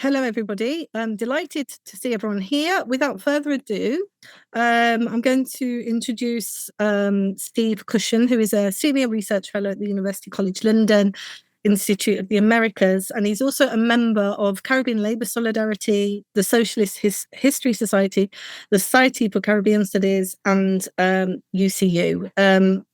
Hello, everybody. I'm delighted to see everyone here. Without further ado, I'm going to introduce Steve Cushion, who is a senior research fellow at the University College London Institute of the Americas, and he's also a member of Caribbean Labour Solidarity, the Socialist History Society, the Society for Caribbean Studies, and UCU.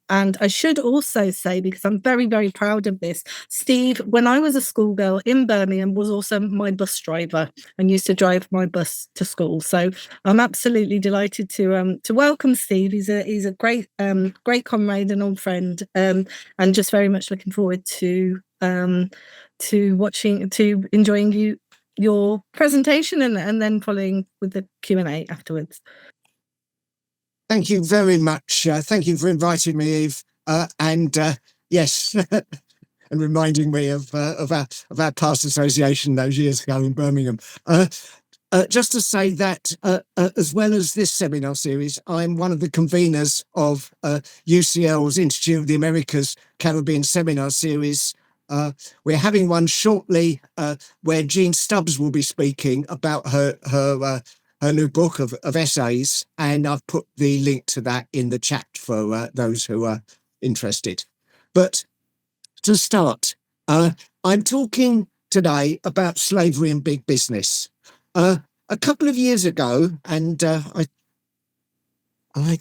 And I should also say, because I'm very, very proud of this, Steve, when I was a schoolgirl in Birmingham, was also my bus driver and used to drive my bus to school. So I'm absolutely delighted to welcome Steve. He's a great great comrade and old friend, and just very much looking forward to enjoying your presentation and then following with the Q&A afterwards. Thank you very much. Thank you for inviting me, Eve. Yes, and reminding me of our past association those years ago in Birmingham. Just to say that, as well as this seminar series, I'm one of the conveners of UCL's Institute of the Americas Caribbean Seminar Series. We're having one shortly where Jean Stubbs will be speaking about her new book of essays, and I've put the link to that in the chat for those who are interested. But to start, I'm talking today about slavery and big business. A couple of years ago, and I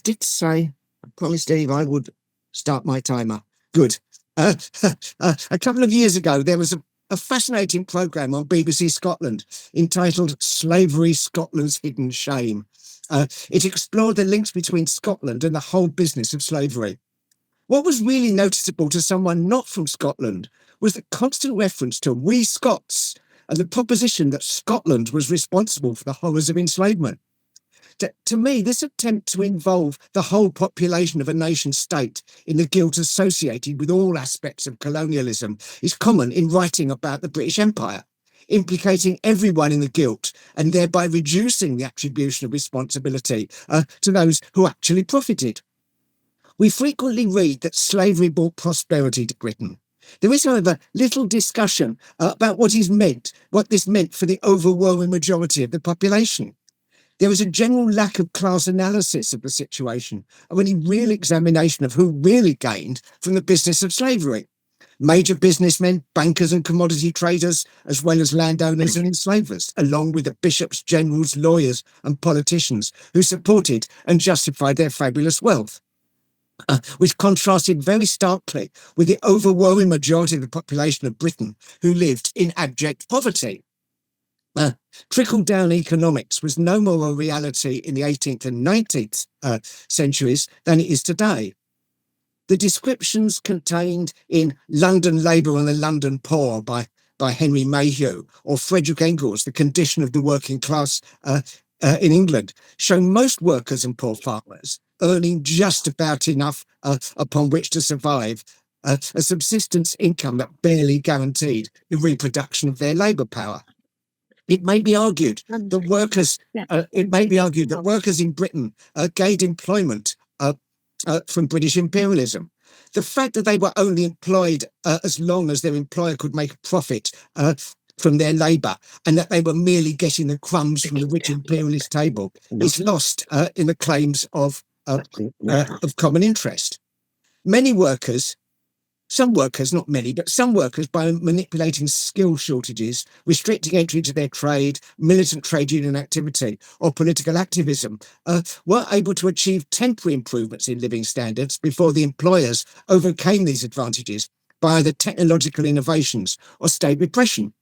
did say, I promised Eve I would start my timer. Good. A couple of years ago, there was a fascinating programme on BBC Scotland entitled Slavery, Scotland's Hidden Shame. It explored the links between Scotland and the whole business of slavery. What was really noticeable to someone not from Scotland was the constant reference to we Scots and the proposition that Scotland was responsible for the horrors of enslavement. To me, this attempt to involve the whole population of a nation state in the guilt associated with all aspects of colonialism is common in writing about the British Empire, implicating everyone in the guilt and thereby reducing the attribution of responsibility to those who actually profited. We frequently read that slavery brought prosperity to Britain. There is, however, little discussion about what this meant for the overwhelming majority of the population. There is a general lack of class analysis of the situation and any real examination of who really gained from the business of slavery. Major businessmen, bankers and commodity traders, as well as landowners and enslavers, along with the bishops, generals, lawyers and politicians who supported and justified their fabulous wealth. Which contrasted very starkly with the overwhelming majority of the population of Britain who lived in abject poverty. Trickle-down economics was no more a reality in the 18th and 19th centuries than it is today. The descriptions contained in London Labour and the London Poor by Henry Mayhew or Frederick Engels, The Condition of the Working Class in England, show most workers and poor farmers earning just about enough upon which to survive, a subsistence income that barely guaranteed the reproduction of their labour power. It may be argued that workers in Britain gained employment from British imperialism. The fact that they were only employed as long as their employer could make a profit from their labour, and that they were merely getting the crumbs from the rich imperialist table, is lost in the claims of common interest. Some workers, not many, but some workers, by manipulating skill shortages, restricting entry to their trade, militant trade union activity, or political activism, were able to achieve temporary improvements in living standards before the employers overcame these advantages by either technological innovations or state repression.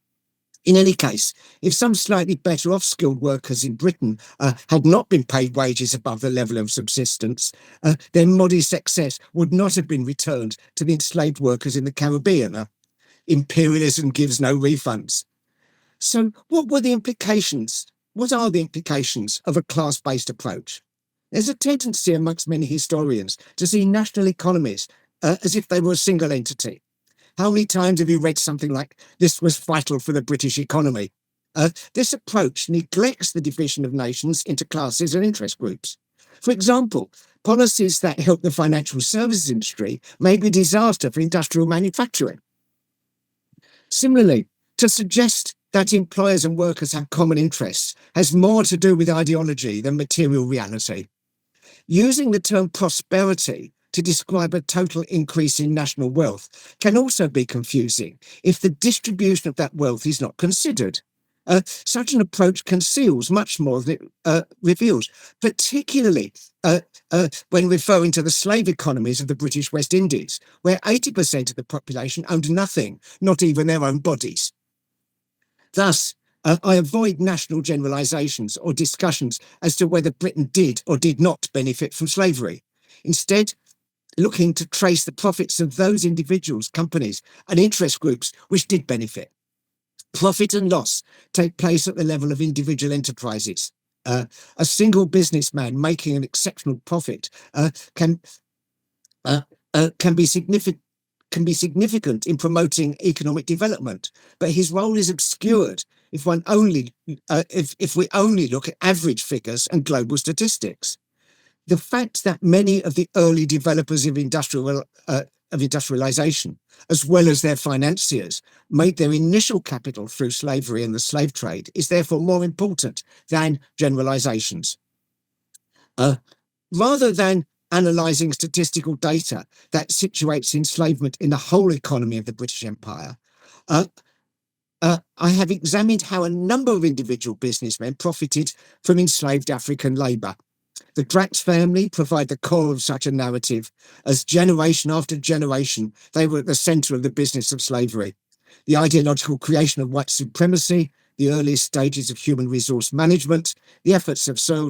In any case, if some slightly better off skilled workers in Britain had not been paid wages above the level of subsistence, their modest excess would not have been returned to the enslaved workers in the Caribbean. Imperialism gives no refunds. So what were the implications? What are the implications of a class-based approach? There's a tendency amongst many historians to see national economies as if they were a single entity. How many times have you read something like, this was vital for the British economy? This approach neglects the division of nations into classes and interest groups. For example, policies that help the financial services industry may be a disaster for industrial manufacturing. Similarly, to suggest that employers and workers have common interests has more to do with ideology than material reality. Using the term prosperity to describe a total increase in national wealth can also be confusing if the distribution of that wealth is not considered. Such an approach conceals much more than it reveals, particularly when referring to the slave economies of the British West Indies, where 80% of the population owned nothing, not even their own bodies. Thus, I avoid national generalizations or discussions as to whether Britain did or did not benefit from slavery. Instead, looking to trace the profits of those individuals, companies, and interest groups which did benefit. Profit and loss take place at the level of individual enterprises. A single businessman making an exceptional profit can be significant in promoting economic development, but his role is obscured if we only look at average figures and global statistics. The fact that many of the early developers of industrialization, as well as their financiers, made their initial capital through slavery and the slave trade is therefore more important than generalizations. Rather than analysing statistical data that situates enslavement in the whole economy of the British Empire, I have examined how a number of individual businessmen profited from enslaved African labour. The Drax family provide the core of such a narrative, as generation after generation they were at the centre of the business of slavery. The ideological creation of white supremacy, the earliest stages of human resource management, the effects of soil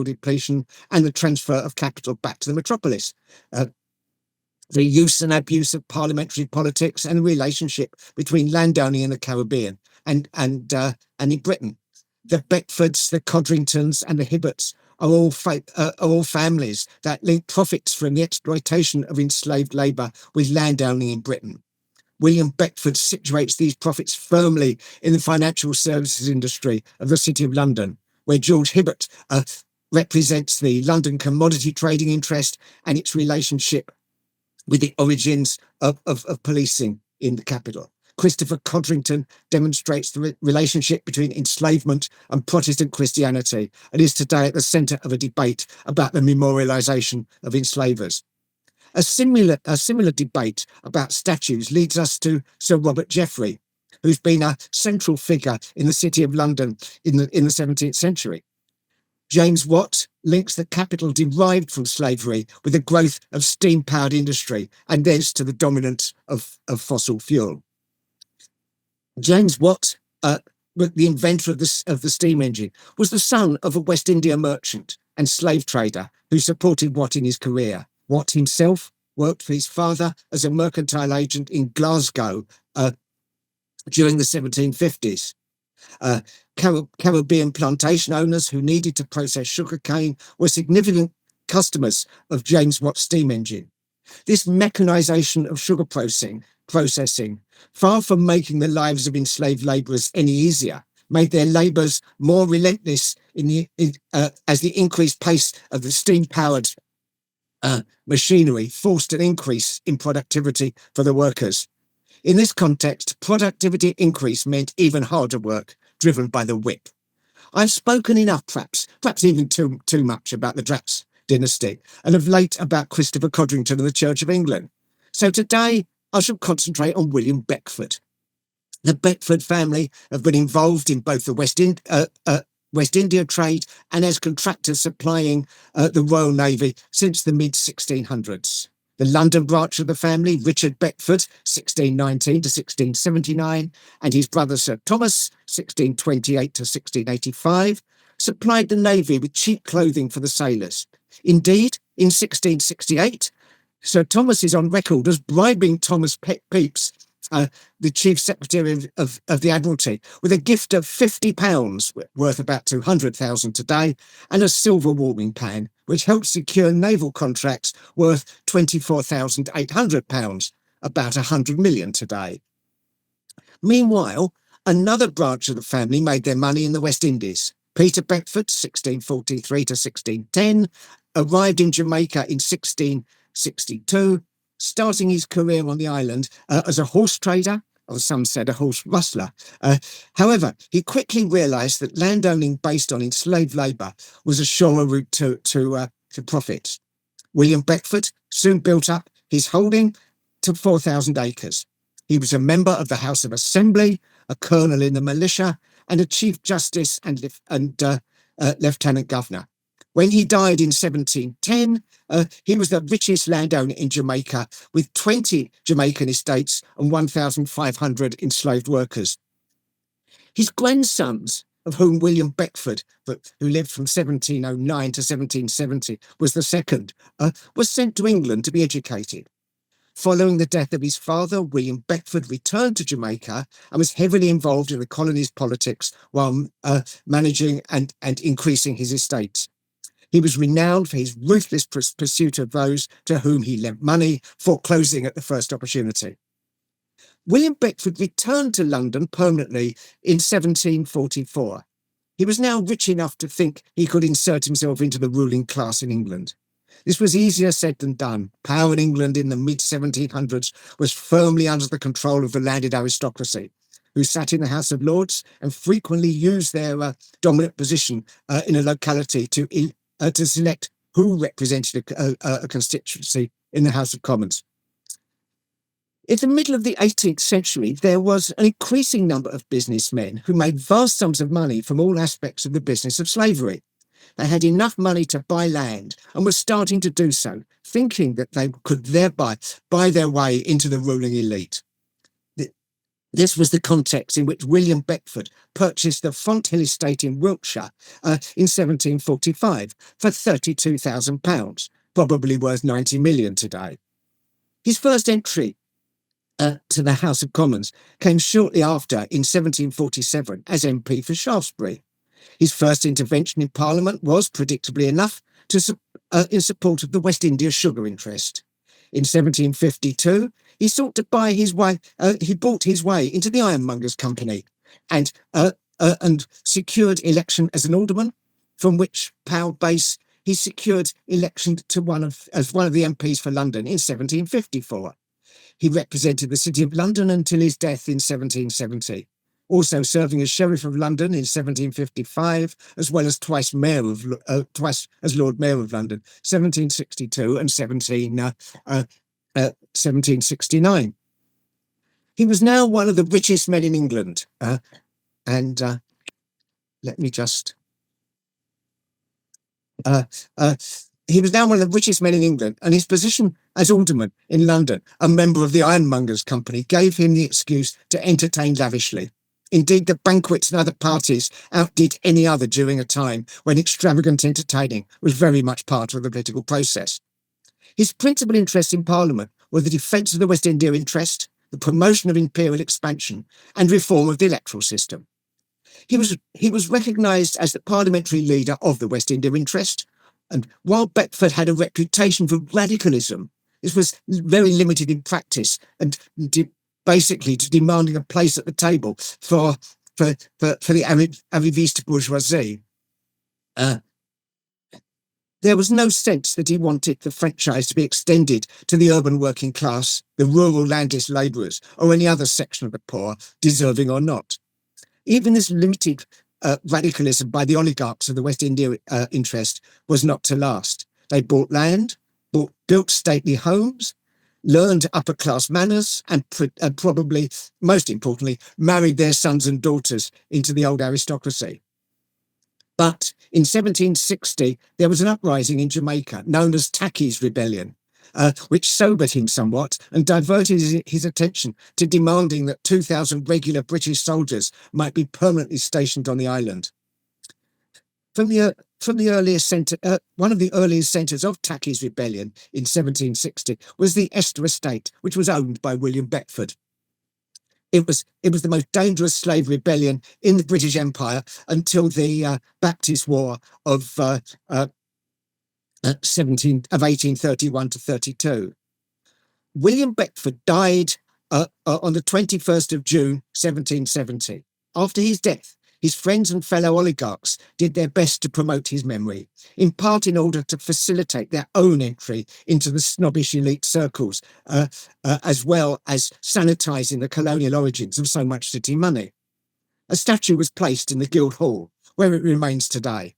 depletion, and the transfer of capital back to the metropolis. The use and abuse of parliamentary politics and the relationship between landowning in the Caribbean and in Britain. The Beckfords, the Codringtons, and the Hibberts are all families that link profits from the exploitation of enslaved labour with landowning in Britain. William Beckford situates these profits firmly in the financial services industry of the City of London, where George Hibbert represents the London commodity trading interest and its relationship with the origins of policing in the capital. Christopher Codrington demonstrates the relationship between enslavement and Protestant Christianity and is today at the centre of a debate about the memorialisation of enslavers. A similar debate about statues leads us to Sir Robert Jeffrey, who's been a central figure in the City of London in the 17th century. James Watt links the capital derived from slavery with the growth of steam-powered industry and thence to the dominance of fossil fuel. James Watt, the inventor of the steam engine, was the son of a West India merchant and slave trader who supported Watt in his career. Watt himself worked for his father as a mercantile agent in Glasgow during the 1750s. Caribbean plantation owners who needed to process sugarcane were significant customers of James Watt's steam engine. This mechanisation of sugar processing, far from making the lives of enslaved labourers any easier, made their labours more relentless as the increased pace of the steam-powered machinery forced an increase in productivity for the workers. In this context, productivity increase meant even harder work, driven by the whip. I've spoken enough, perhaps even too much about the Drax dynasty, and of late about Christopher Codrington and the Church of England. So today, I shall concentrate on William Beckford. The Beckford family have been involved in both the West India trade and as contractors supplying the Royal Navy since the mid-1600s. The London branch of the family, Richard Beckford, 1619 to 1679, and his brother Sir Thomas, 1628 to 1685, supplied the Navy with cheap clothing for the sailors. Indeed, in 1668, Sir Thomas is on record as bribing Thomas Pepys, the Chief Secretary of the Admiralty, with a gift of £50, worth about 200,000 today, and a silver warming pan, which helped secure naval contracts worth £24,800, about 100 million today. Meanwhile, another branch of the family made their money in the West Indies. Peter Beckford, 1643 to 1610, arrived in Jamaica in 1662, starting his career on the island as a horse trader or some said a horse rustler. However, he quickly realised that landowning based on enslaved labour was a surer route to profits. William Beckford soon built up his holding to 4,000 acres. He was a member of the House of Assembly, a colonel in the militia, and a chief justice and lieutenant governor. When he died in 1710, he was the richest landowner in Jamaica, with 20 Jamaican estates and 1,500 enslaved workers. His grandsons, of whom William Beckford, who lived from 1709 to 1770, was the second, was sent to England to be educated. Following the death of his father, William Beckford returned to Jamaica and was heavily involved in the colony's politics while managing and increasing his estates. He was renowned for his ruthless pursuit of those to whom he lent money, foreclosing at the first opportunity. William Beckford returned to London permanently in 1744. He was now rich enough to think he could insert himself into the ruling class in England. This was easier said than done. Power in England in the mid-1700s was firmly under the control of the landed aristocracy, who sat in the House of Lords and frequently used their dominant position in a locality to select who represented a constituency in the House of Commons. In the middle of the 18th century, there was an increasing number of businessmen who made vast sums of money from all aspects of the business of slavery. They had enough money to buy land and were starting to do so, thinking that they could thereby buy their way into the ruling elite. This was the context in which William Beckford purchased the Fonthill estate in Wiltshire in 1745 for £32,000, probably worth 90 million today. His first entry to the House of Commons came shortly after in 1747 as MP for Shaftesbury. His first intervention in Parliament was, predictably enough, in support of the West India sugar interest. In 1752, he sought to buy his way. He bought his way into the Ironmongers' Company, and secured election as an alderman, from which proud base he secured election as one of the MPs for London in 1754. He represented the City of London until his death in 1770. Also serving as Sheriff of London in 1755, as well as twice as Lord Mayor of London, 1762 and 1769. He was now one of the richest men in England, let me just. He was now one of the richest men in England, and his position as alderman in London, a member of the Ironmongers' Company, gave him the excuse to entertain lavishly. Indeed, the banquets and other parties outdid any other during a time when extravagant entertaining was very much part of the political process. His principal interests in Parliament were the defence of the West India interest, the promotion of imperial expansion, and reform of the electoral system. He was recognised as the parliamentary leader of the West India interest, and while Beckford had a reputation for radicalism, this was very limited in practice and basically to demanding a place at the table for the arriviste bourgeoisie. There was no sense that he wanted the franchise to be extended to the urban working class, the rural landless labourers, or any other section of the poor, deserving or not. Even this limited radicalism by the oligarchs of the West India interest was not to last. They bought land, built stately homes, learned upper-class manners, and probably, most importantly, married their sons and daughters into the old aristocracy. But in 1760, there was an uprising in Jamaica known as Tacky's Rebellion, which sobered him somewhat and diverted his attention to demanding that 2,000 regular British soldiers might be permanently stationed on the island. From the earliest centre, one of the earliest centres of Tacky's Rebellion in 1760 was the Esther Estate, which was owned by William Beckford. It was the most dangerous slave rebellion in the British Empire until the Baptist War of 1831 to 32. William Beckford died on the 21st of June, 1770. After his death, his friends and fellow oligarchs did their best to promote his memory, in part in order to facilitate their own entry into the snobbish elite circles, as well as sanitising the colonial origins of so much city money. A statue was placed in the Guildhall, where it remains today.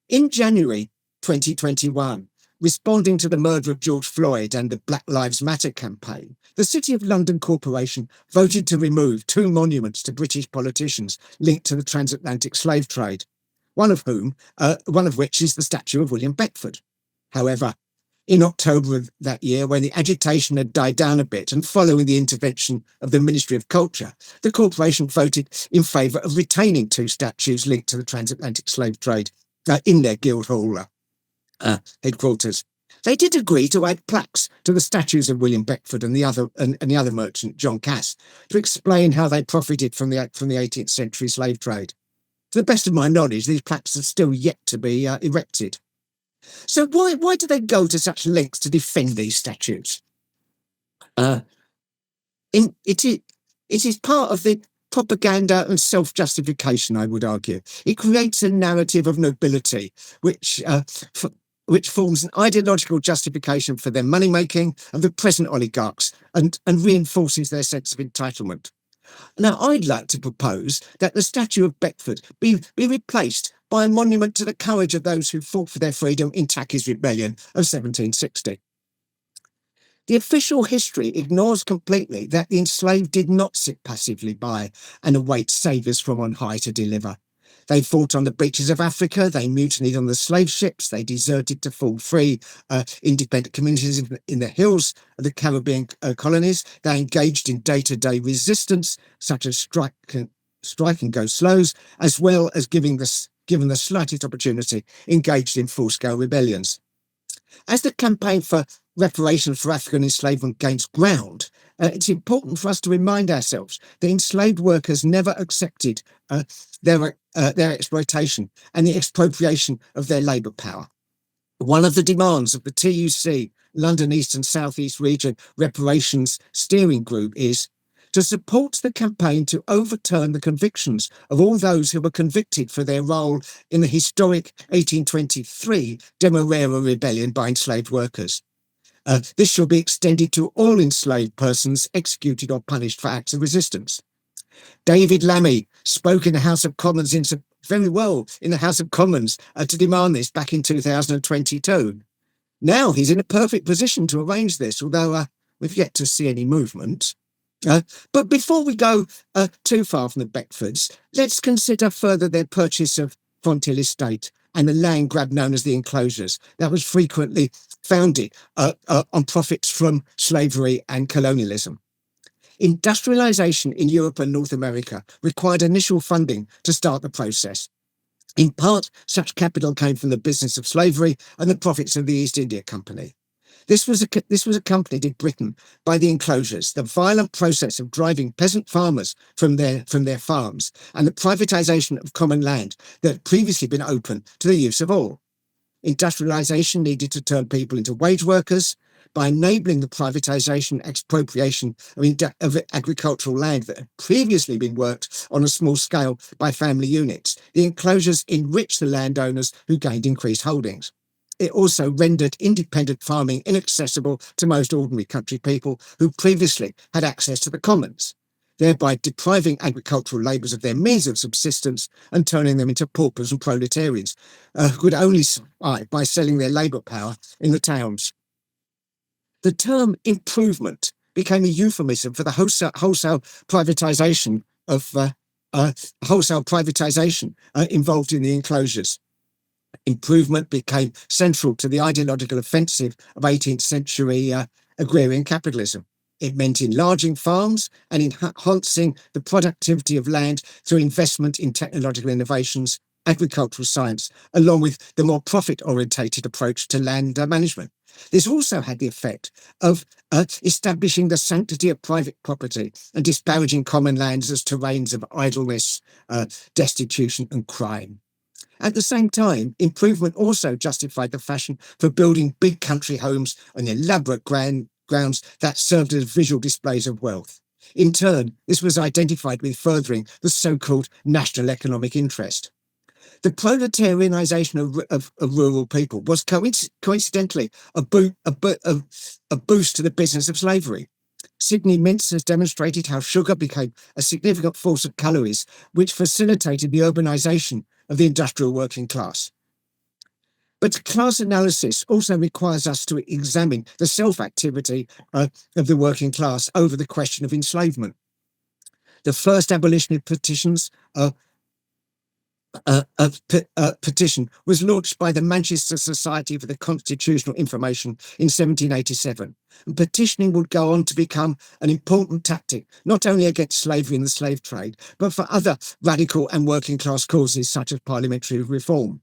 In January 2021, responding to the murder of George Floyd and the Black Lives Matter campaign, the City of London Corporation voted to remove two monuments to British politicians linked to the transatlantic slave trade, one of which is the statue of William Beckford. However, in October of that year, when the agitation had died down a bit and following the intervention of the Ministry of Culture, the corporation voted in favour of retaining two statues linked to the transatlantic slave trade in their Guildhall headquarters. They did agree to add plaques to the statues of William Beckford and the other merchant, John Cass, to explain how they profited from the 18th century slave trade. To the best of my knowledge, these plaques are still yet to be erected. So why do they go to such lengths to defend these statues? It is part of the propaganda and self-justification, I would argue. It creates a narrative of nobility, which forms an ideological justification for their money-making of the present oligarchs and reinforces their sense of entitlement. Now, I'd like to propose that the statue of Beckford be replaced by a monument to the courage of those who fought for their freedom in Tacky's Rebellion of 1760. The official history ignores completely that the enslaved did not sit passively by and await saviours from on high to deliver. They fought on the beaches of Africa, they mutinied on the slave ships, they deserted to fall free independent communities in the hills of the Caribbean colonies, they engaged in day-to-day resistance, such as strike and go slows, as well as given the slightest opportunity, engaged in full-scale rebellions. As the campaign for reparations for African enslavement gains ground, it's important for us to remind ourselves that enslaved workers never accepted their exploitation and the expropriation of their labour power. One of the demands of the TUC, London East and South East Region Reparations Steering Group, is to support the campaign to overturn the convictions of all those who were convicted for their role in the historic 1823 Demerara Rebellion by enslaved workers. This shall be extended to all enslaved persons executed or punished for acts of resistance. David Lammy spoke in the House of Commons very well in the House of Commons to demand this back in 2022. Now he's in a perfect position to arrange this, although we've yet to see any movement. But before we go too far from the Beckfords, let's consider further their purchase of Fonthill Estate and the land grab known as the enclosures that was frequently founded on profits from slavery and colonialism. Industrialization in Europe and North America required initial funding to start the process. In part, such capital came from the business of slavery and the profits of the East India Company. This was accompanied in Britain by the enclosures, the violent process of driving peasant farmers from their farms, and the privatisation of common land that had previously been open to the use of all. Industrialisation needed to turn people into wage workers. By enabling the privatisation, expropriation of agricultural land that had previously been worked on a small scale by family units, the enclosures enriched the landowners who gained increased holdings. It also rendered independent farming inaccessible to most ordinary country people who previously had access to the commons, thereby depriving agricultural labourers of their means of subsistence and turning them into paupers and proletarians who could only survive by selling their labour power in the towns. The term improvement became a euphemism for the wholesale privatisation involved in the enclosures. Improvement became central to the ideological offensive of 18th century agrarian capitalism. It meant enlarging farms and enhancing the productivity of land through investment in technological innovations, agricultural science, along with the more profit-orientated approach to land management. This also had the effect of establishing the sanctity of private property and disparaging common lands as terrains of idleness, destitution and crime. At the same time, improvement also justified the fashion for building big country homes on elaborate grounds that served as visual displays of wealth. In turn, this was identified with furthering the so-called national economic interest. The proletarianisation of rural people was coincidentally a boost to the business of slavery. Sidney Mintz has demonstrated how sugar became a significant source of calories, which facilitated the urbanisation of the industrial working class. But class analysis also requires us to examine the self-activity of the working class over the question of enslavement. The first abolitionist petition was launched by the Manchester Society for the Constitutional Information in 1787. And petitioning would go on to become an important tactic, not only against slavery and the slave trade, but for other radical and working class causes such as parliamentary reform.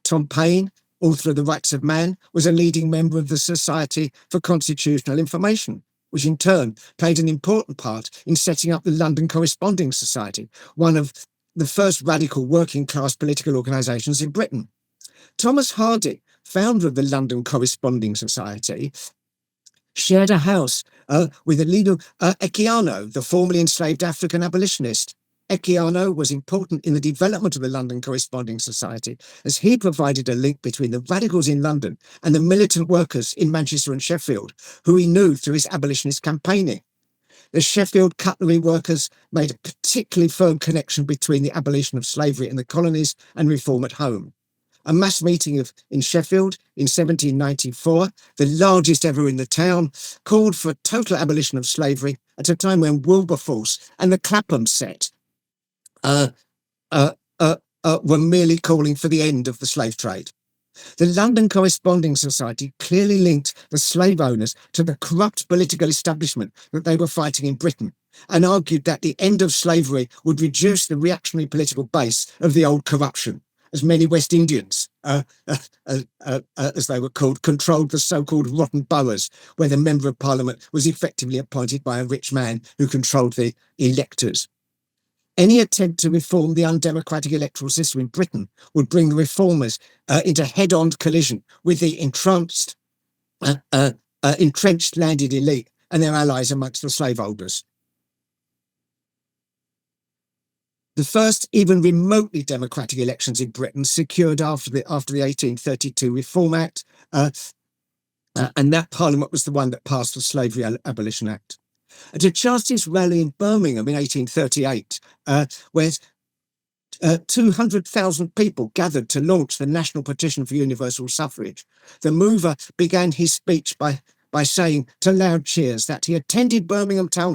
Tom Paine, author of The Rights of Man, was a leading member of the Society for Constitutional Information, which in turn played an important part in setting up the London Corresponding Society, one of the first radical working class political organisations in Britain. Thomas Hardy, founder of the London Corresponding Society, shared a house with Alida Equiano, the formerly enslaved African abolitionist. Equiano was important in the development of the London Corresponding Society, as he provided a link between the radicals in London and the militant workers in Manchester and Sheffield, who he knew through his abolitionist campaigning. The Sheffield cutlery workers made a particularly firm connection between the abolition of slavery in the colonies and reform at home. A mass meeting in Sheffield in 1794, the largest ever in the town, called for a total abolition of slavery at a time when Wilberforce and the Clapham set were merely calling for the end of the slave trade. The London Corresponding Society clearly linked the slave owners to the corrupt political establishment that they were fighting in Britain, and argued that the end of slavery would reduce the reactionary political base of the old corruption, as many West Indians, as they were called, controlled the so-called rotten boroughs, where the Member of Parliament was effectively appointed by a rich man who controlled the electors. Any attempt to reform the undemocratic electoral system in Britain would bring the reformers into head-on collision with the entrenched landed elite and their allies amongst the slaveholders. The first even remotely democratic elections in Britain secured after the 1832 Reform Act, and that Parliament was the one that passed the Slavery Abolition Act. At a Justice rally in Birmingham in 1838, where 200,000 people gathered to launch the national petition for universal suffrage, the mover began his speech by saying to loud cheers that he had attended Birmingham Town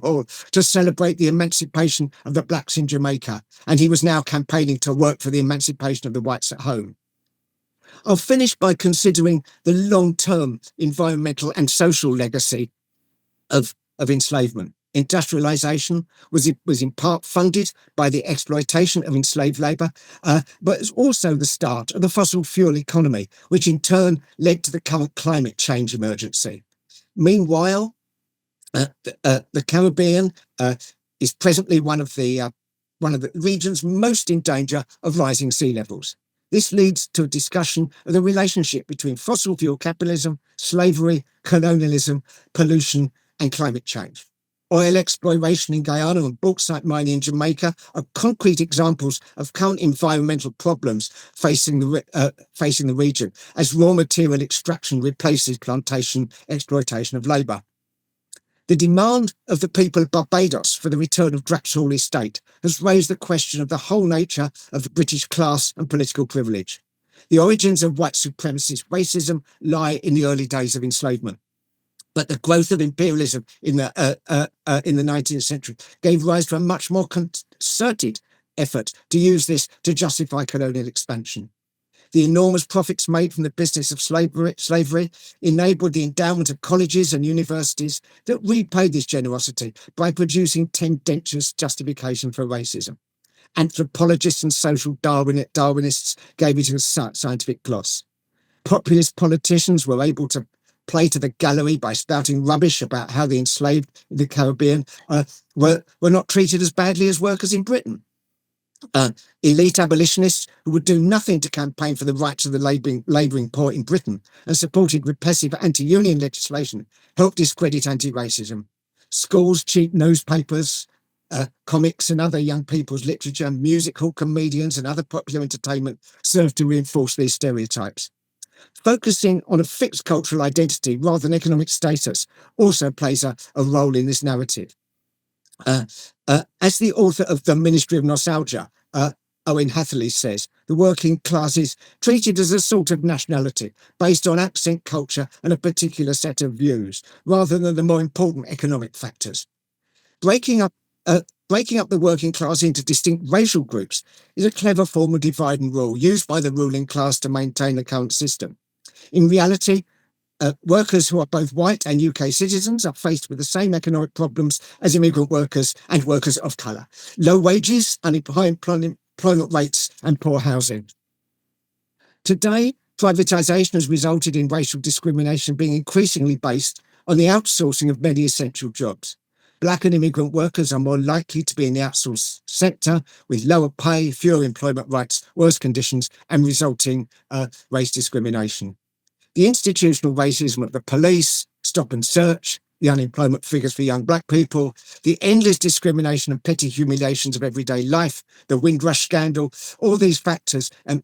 Hall to celebrate the emancipation of the blacks in Jamaica, and he was now campaigning to work for the emancipation of the whites at home. I'll finish by considering the long-term environmental and social legacy of enslavement. Industrialization was in part funded by the exploitation of enslaved labor, but it's also the start of the fossil fuel economy, which in turn led to the current climate change emergency. Meanwhile, the Caribbean is presently one of the regions most in danger of rising sea levels. This leads to a discussion of the relationship between fossil fuel capitalism, slavery, colonialism, pollution, and climate change. Oil exploration in Guyana and bauxite mining in Jamaica are concrete examples of current environmental problems facing the region, as raw material extraction replaces plantation exploitation of labour. The demand of the people of Barbados for the return of Drax Hall estate has raised the question of the whole nature of the British class and political privilege. The origins of white supremacist racism lie in the early days of enslavement. But the growth of imperialism in the 19th century gave rise to a much more concerted effort to use this to justify colonial expansion. The enormous profits made from the business of slavery enabled the endowment of colleges and universities that repaid this generosity by producing tendentious justification for racism. Anthropologists and social Darwinists gave it a scientific gloss. Populist politicians were able to play to the gallery by spouting rubbish about how the enslaved in the Caribbean were not treated as badly as workers in Britain. Elite abolitionists who would do nothing to campaign for the rights of the labouring poor in Britain and supported repressive anti-union legislation helped discredit anti-racism. Schools, cheap newspapers, comics and other young people's literature, musical comedians and other popular entertainment served to reinforce these stereotypes. Focusing on a fixed cultural identity rather than economic status also plays a role in this narrative. As the author of The Ministry of Nostalgia, Owen Hatherley says, the working class is treated as a sort of nationality based on accent, culture and a particular set of views, rather than the more important economic factors. Breaking up the working class into distinct racial groups is a clever form of divide and rule used by the ruling class to maintain the current system. In reality, workers who are both white and UK citizens are faced with the same economic problems as immigrant workers and workers of colour: low wages, high employment rates and poor housing. Today, privatisation has resulted in racial discrimination being increasingly based on the outsourcing of many essential jobs. Black and immigrant workers are more likely to be in the outsourced sector with lower pay, fewer employment rights, worse conditions and resulting race discrimination. The institutional racism of the police, stop and search, the unemployment figures for young black people, the endless discrimination and petty humiliations of everyday life, the Windrush scandal, all these factors and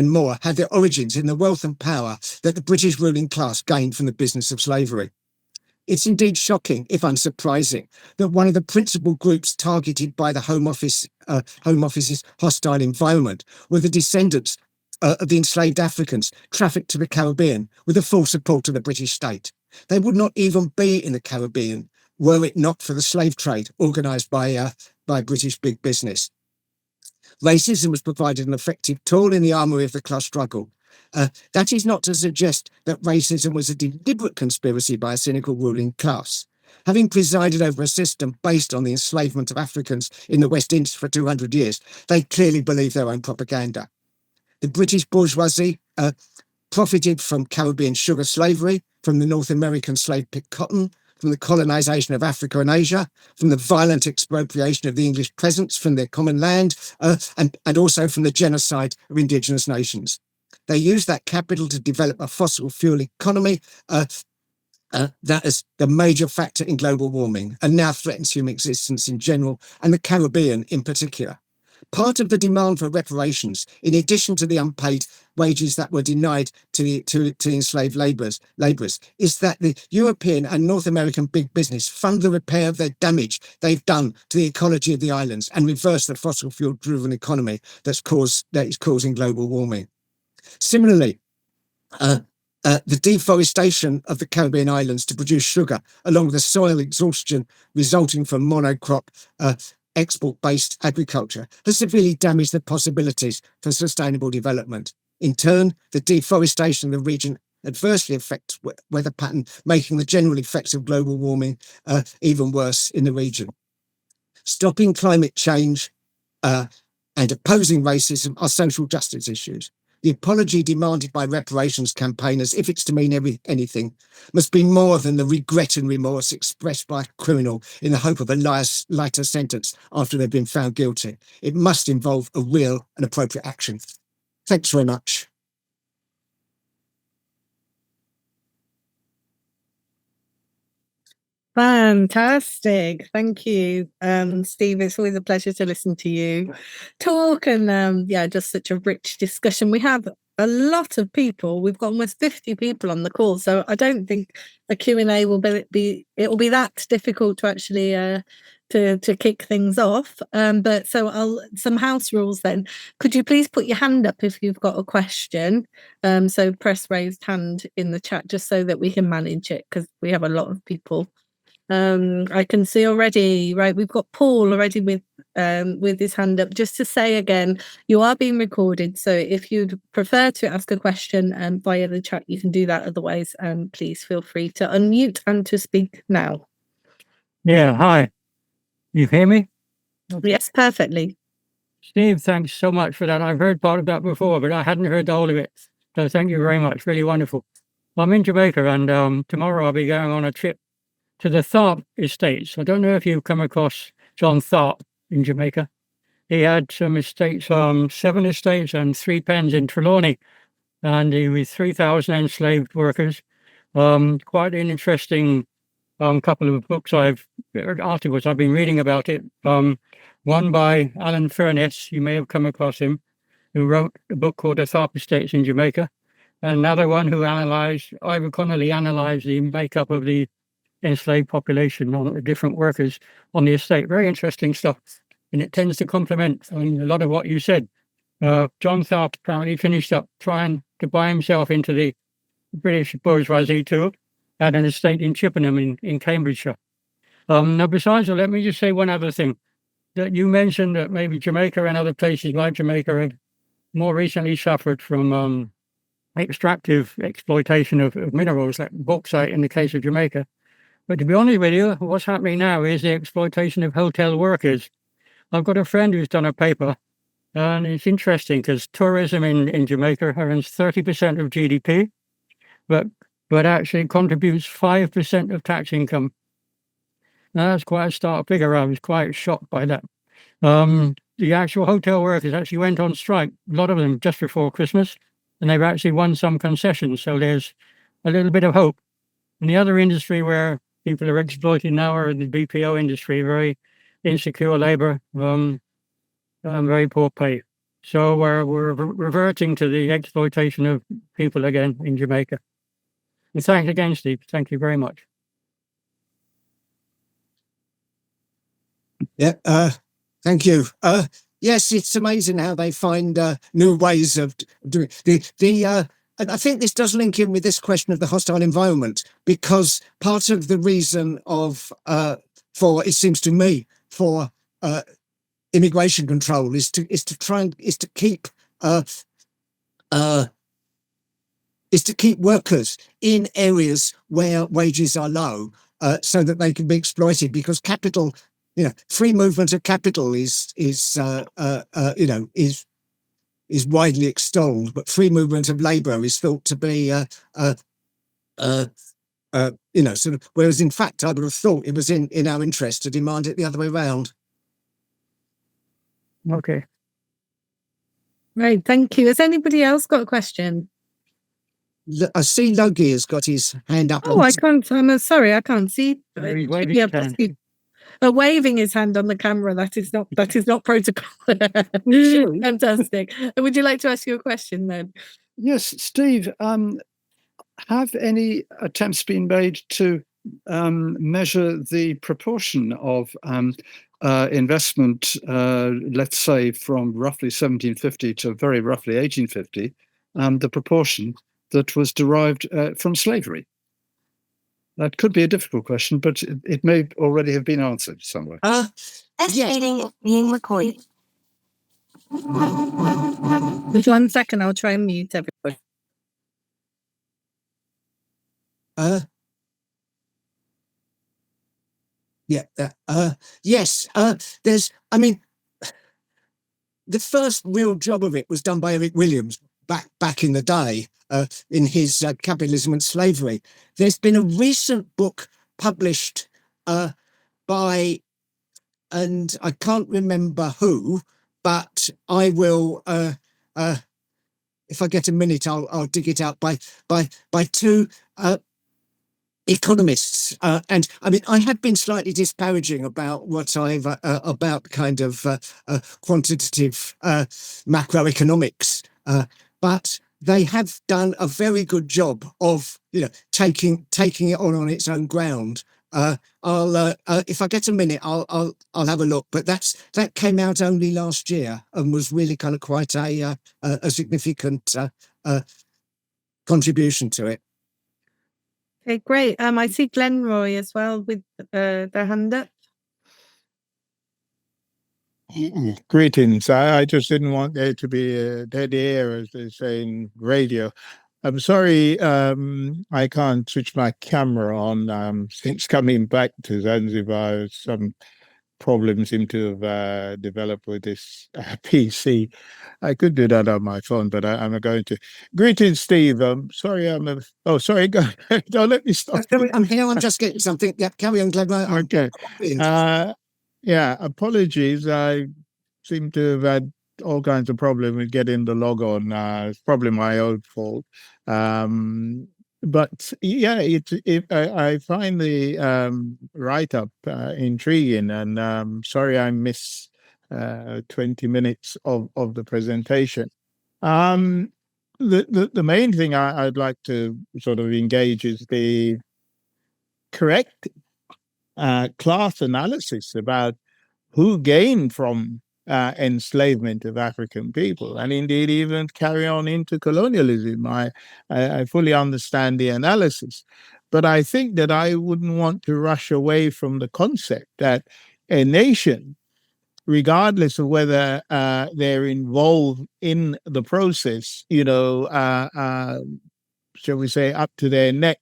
more had their origins in the wealth and power that the British ruling class gained from the business of slavery. It's indeed shocking, if unsurprising, that one of the principal groups targeted by the Home Office's hostile environment were the descendants of the enslaved Africans trafficked to the Caribbean with the full support of the British state. They would not even be in the Caribbean were it not for the slave trade organised by British big business. Racism has provided an effective tool in the armoury of the class struggle. That is not to suggest that racism was a deliberate conspiracy by a cynical ruling class. Having presided over a system based on the enslavement of Africans in the West Indies for 200 years, they clearly believe their own propaganda. The British bourgeoisie profited from Caribbean sugar slavery, from the North American slave-picked cotton, from the colonisation of Africa and Asia, from the violent expropriation of the English peasants from their common land, and also from the genocide of indigenous nations. They used that capital to develop a fossil fuel economy that is the major factor in global warming and now threatens human existence in general and the Caribbean in particular. Part of the demand for reparations, in addition to the unpaid wages that were denied to enslaved labourers, is that the European and North American big business fund the repair of their damage they've done to the ecology of the islands and reverse the fossil fuel-driven economy that is causing global warming. Similarly, the deforestation of the Caribbean islands to produce sugar, along with the soil exhaustion resulting from monocrop export-based agriculture, has severely damaged the possibilities for sustainable development. In turn, the deforestation of the region adversely affects weather pattern, making the general effects of global warming even worse in the region. Stopping climate change and opposing racism are social justice issues. The apology demanded by reparations campaigners, if it's to mean anything, must be more than the regret and remorse expressed by a criminal in the hope of a lighter sentence after they've been found guilty. It must involve a real and appropriate action. Thanks very much. Fantastic. Thank you, Steve. It's always a pleasure to listen to you talk and just such a rich discussion. We have a lot of people. We've got almost 50 people on the call, so I don't think a Q&A will be that difficult to actually to kick things off. But so some house rules then. Could you please put your hand up if you've got a question? So press raised hand in the chat just so that we can manage it, because we have a lot of people. I can see already, right, we've got Paul already with his hand up. Just to say again, you are being recorded, so if you'd prefer to ask a question via the chat, you can do that. Otherwise, please feel free to unmute and to speak now. Yeah, hi. You hear me? Yes, perfectly. Steve, thanks so much for that. I've heard part of that before, but I hadn't heard all of it. So thank you very much. Really wonderful. I'm in Jamaica, and tomorrow I'll be going on a trip to the Tharp Estates. I don't know if you've come across John Tharp in Jamaica. he had some estates, 7 estates and 3 pens in Trelawney, and he was 3,000 enslaved workers. Quite an interesting couple of articles I've been reading about it. One by Alan Furness, you may have come across him, who wrote a book called The Tharp Estates in Jamaica. And another one who Ivor Connolly analysed the makeup of the enslaved population on the different workers on the estate. Very interesting stuff. And it tends to complement a lot of what you said. John Tharp apparently finished up trying to buy himself into the British bourgeoisie too, at an estate in Chippenham in Cambridgeshire. Now, besides that, let me just say one other thing. That you mentioned that maybe Jamaica and other places like Jamaica have more recently suffered from extractive exploitation of minerals, like bauxite in the case of Jamaica. But to be honest with you, what's happening now is the exploitation of hotel workers. I've got a friend who's done a paper, and it's interesting because tourism in Jamaica earns 30% of GDP, but actually contributes 5% of tax income. Now, that's quite a stark figure. I was quite shocked by that. The actual hotel workers actually went on strike, a lot of them just before Christmas, and they've actually won some concessions. So there's a little bit of hope. And the other industry where people are exploited now are the BPO industry, very insecure labor, very poor pay. So we're reverting to the exploitation of people again in Jamaica. And thanks again, Steve. Thank you very much. Yeah, thank you. Yes, it's amazing how they find new ways of doing and I think this does link in with this question of the hostile environment, because part of the reason for, it seems to me, for immigration control is to keep workers in areas where wages are low, so that they can be exploited, because capital, free movement of capital is widely extolled, but free movement of labour is thought to be, sort of. Whereas in fact, I would have thought it was in our interest to demand it the other way around. Okay. Right, thank you. Has anybody else got a question? I see Logie has got his hand up. Oh, I can't. I'm sorry, I can't see. He's waving Yeah, his hand. waving his hand on the camera. That is not protocol. Fantastic. Would you like to ask your question then? Yes, Steve. Have any attempts been made to measure the proportion of investment, let's say from roughly 1750 to very roughly 1850, the proportion that was derived from slavery? That could be a difficult question, but it may already have been answered somewhere. Estimating is being recorded. Just 1 second, I'll try and mute everybody. Yes. The first real job of it was done by Eric Williams back in the day, in his Capitalism and Slavery. There's been a recent book published by, and I can't remember who, but I will, if I get a minute, I'll dig it out, by two economists, and I mean, I have been slightly disparaging about what I've about kind of quantitative macroeconomics, but they have done a very good job of taking it on its own ground. I'll if I get a minute, I'll have a look. But that came out only last year and was really kind of quite a significant contribution to it. Okay, great. I see Glenroy as well with their hand up. Greetings. I just didn't want there to be a dead air, as they say in radio. I'm sorry, I can't switch my camera on. Since coming back to Zanzibar, some problems seem to have developed with this PC. I could do that on my phone, but I'm not going to. Greetings, Steve. Sorry, sorry, go. Don't let me stop. I'm here. I'm just getting something. Yeah, carry on, Glenn. Okay. Yeah, apologies. I seem to have had all kinds of problems with getting the log on. It's probably my own fault. But yeah, I find the write-up intriguing, and sorry I missed 20 minutes of the presentation. The main thing I'd like to sort of engage is the correct class analysis about who gained from enslavement of African people, and indeed even carry on into colonialism. I fully understand the analysis, but I think that I wouldn't want to rush away from the concept that a nation, regardless of whether they're involved in the process, shall we say, up to their neck,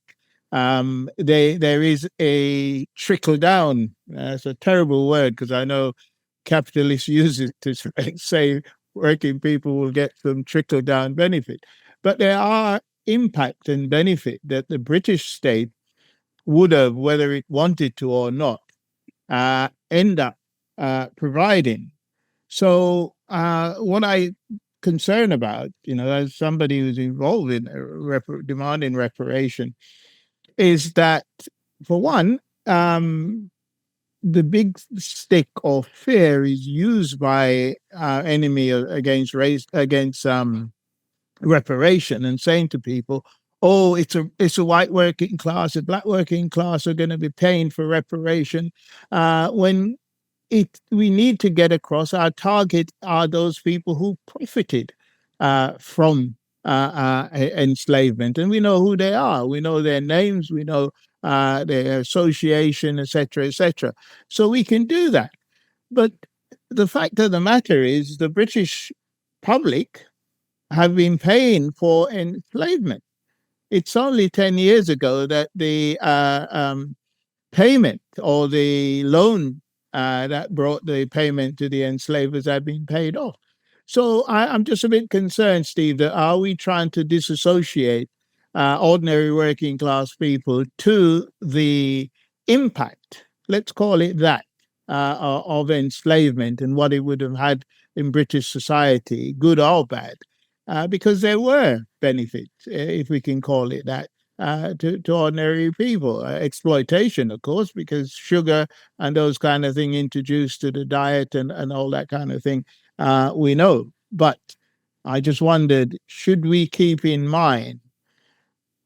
there is a trickle down. It's a terrible word because I know capitalists use it to say working people will get some trickle down benefit. But there are impact and benefit that the British state would have, whether it wanted to or not, end up providing. So what I concern about, as somebody who's involved in demanding reparation, is that, for one, the big stick of fear is used by our enemy against reparation, and saying to people, "Oh, it's a white working class, a black working class are going to be paying for reparation," when we need to get across our target are those people who profited from enslavement, and we know who they are. We know their names. We know their association, etc., etc. So we can do that. But the fact of the matter is, the British public have been paying for enslavement. It's only 10 years ago that the payment or the loan that brought the payment to the enslavers had been paid off. So I'm just a bit concerned, Steve, that are we trying to disassociate ordinary working class people to the impact, let's call it that, of enslavement and what it would have had in British society, good or bad? Because there were benefits, if we can call it that, to ordinary people. Exploitation, of course, because sugar and those kind of things introduced to the diet and all that kind of thing, we know. But I just wondered, should we keep in mind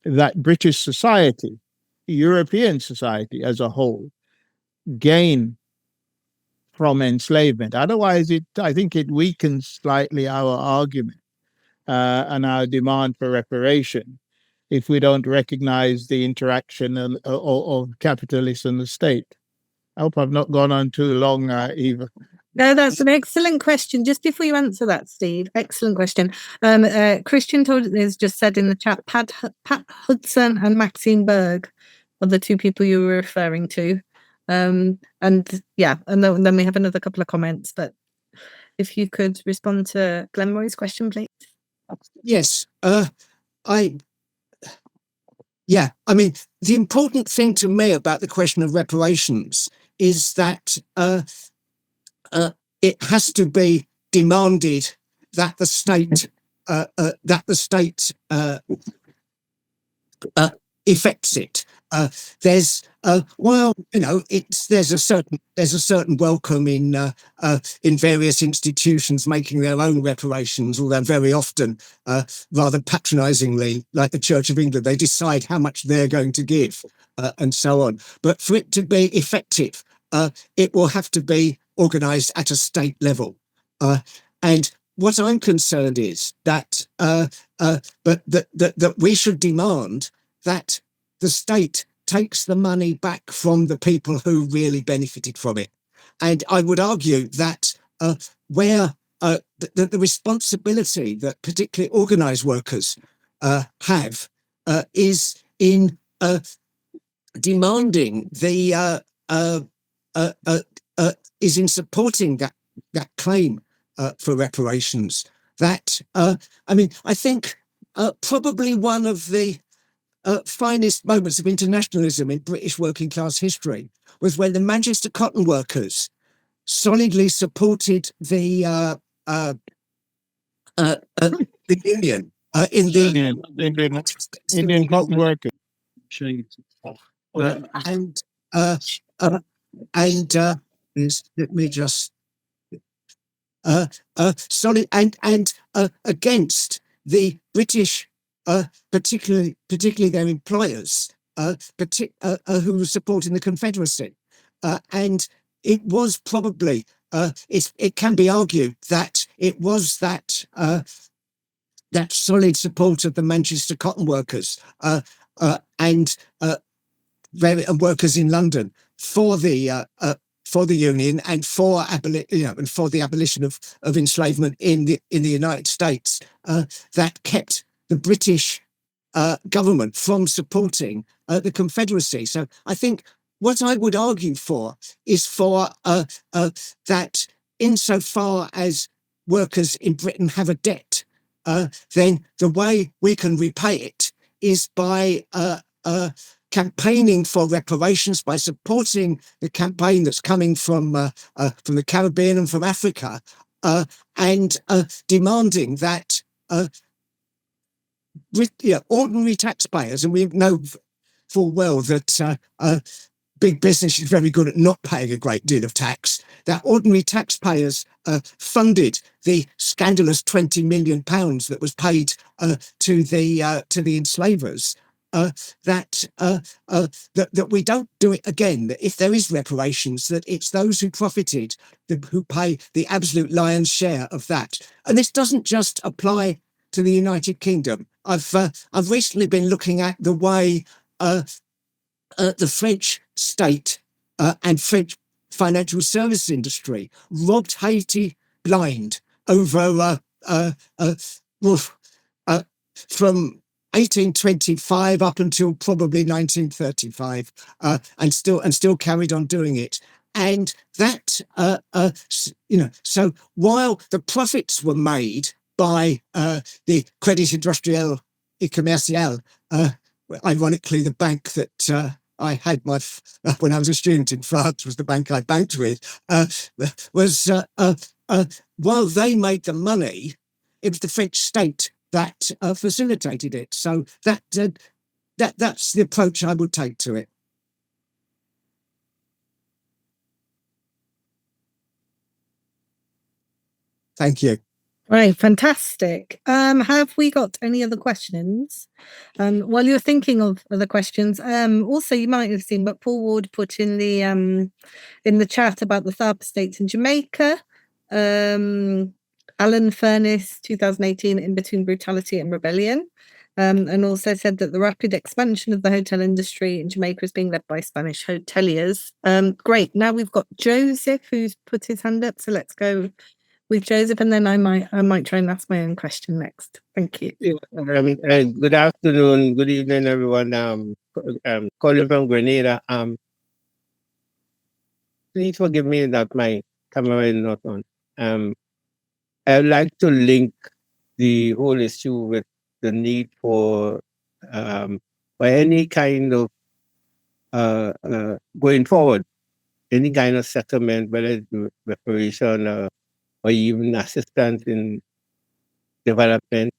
that British society, European society as a whole, gain from enslavement? Otherwise, I think it weakens slightly our argument and our demand for reparation, if we don't recognize the interaction of capitalists and the state. I hope I've not gone on too long, Eva. No, that's an excellent question. Just before you answer that, Steve, excellent question. Christian has just said in the chat, Pat Hudson and Maxine Berg are the two people you were referring to. And yeah, and then we have another couple of comments, but if you could respond to Glenroy's question, please. Yes, I mean, the important thing to me about the question of reparations is that it has to be demanded that the state effects it. There's there's a certain welcome in various institutions making their own reparations, although very often, rather patronisingly, like the Church of England, they decide how much they're going to give and so on. But for it to be effective, it will have to be organised at a state level, and what I'm concerned is that that we should demand that the state takes the money back from the people who really benefited from it. And I would argue that where the responsibility that particularly organised workers have is in demanding is in supporting that claim for reparations. That I think probably one of the finest moments of internationalism in British working class history was when the Manchester cotton workers solidly supported the union in the Indian cotton workers. and let me just solid and against the British, particularly their employers, who were supporting the Confederacy, and it was probably it can be argued that it was that solid support of the Manchester cotton workers and workers in London for the union and for the abolition of enslavement in the United States that kept the British government from supporting the Confederacy. So I think what I would argue for is for that insofar as workers in Britain have a debt, then the way we can repay it is by campaigning for reparations, by supporting the campaign that's coming from the Caribbean and from Africa, and demanding that ordinary taxpayers, and we know full well that big business is very good at not paying a great deal of tax, that ordinary taxpayers funded the scandalous £20 million that was paid to the enslavers. That we don't do it again. That if there is reparations, that it's those who profited who pay the absolute lion's share of that. And this doesn't just apply to the United Kingdom. I've recently been looking at the way the French state and French financial service industry robbed Haiti blind over from 1825 up until probably 1935, and still carried on doing it. And that, so while the profits were made by the Crédit Industriel et Commercial, ironically, the bank that I had when I was a student in France was the bank I banked with, while they made the money, it was the French state that facilitated it. So that's the approach I would take to it. Thank you. Right, fantastic. Have we got any other questions? While you're thinking of other questions, also you might have seen what Paul Ward put in the chat about the Tharp Estates in Jamaica. Alan Furness, 2018, In Between Brutality and Rebellion. And also said that the rapid expansion of the hotel industry in Jamaica is being led by Spanish hoteliers. Great. Now we've got Joseph who's put his hand up. So let's go with Joseph, and then I might try and ask my own question next. Thank you. Good afternoon, good evening, everyone. Calling from Grenada. Please forgive me that my camera is not on. I'd like to link the whole issue with the need for any kind of going forward, any kind of settlement, whether it's reparation or even assistance in development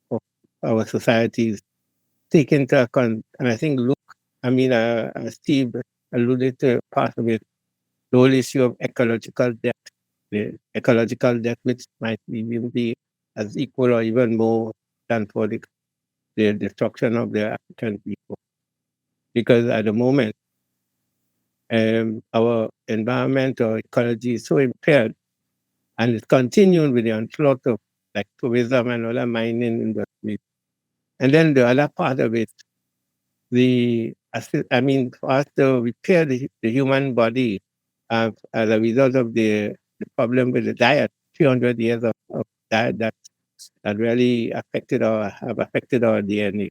of our societies, take into account. And I think, Steve alluded to part of it, the whole issue of ecological debt, the ecological debt, which might even be as equal or even more than for the destruction of the African people. Because at the moment, our environment or ecology is so impaired, and it's continuing with the onslaught of like tourism and other mining industries. And then the other part of it, for us to repair the human body as a result of the problem with the diet, 300 years of diet that really have affected our DNA.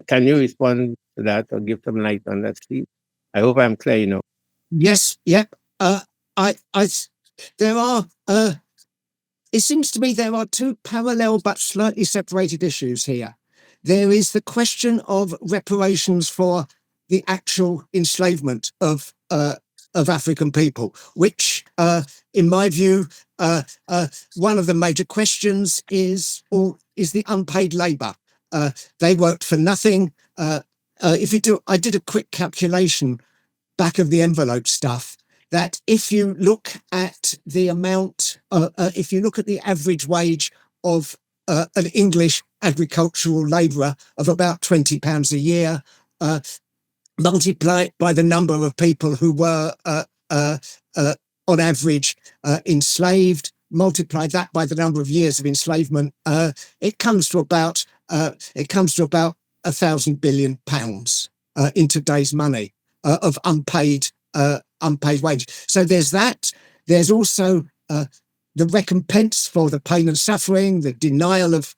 Can you respond to that or give some light on that, Steve? I hope I'm clear, Yes, yep. There are, it seems to me there are two parallel but slightly separated issues here. There is the question of reparations for the actual enslavement of of African people, which, in my view, one of the major questions is the unpaid labour. They worked for nothing. I did a quick calculation, back of the envelope stuff, that if you look at the amount, if you look at the average wage of an English agricultural labourer of about £20 a year, multiply it by the number of people who were on average enslaved, multiply that by the number of years of enslavement, it comes to about £1,000 billion in today's money of unpaid wage. So there's that. There's also the recompense for the pain and suffering, the denial of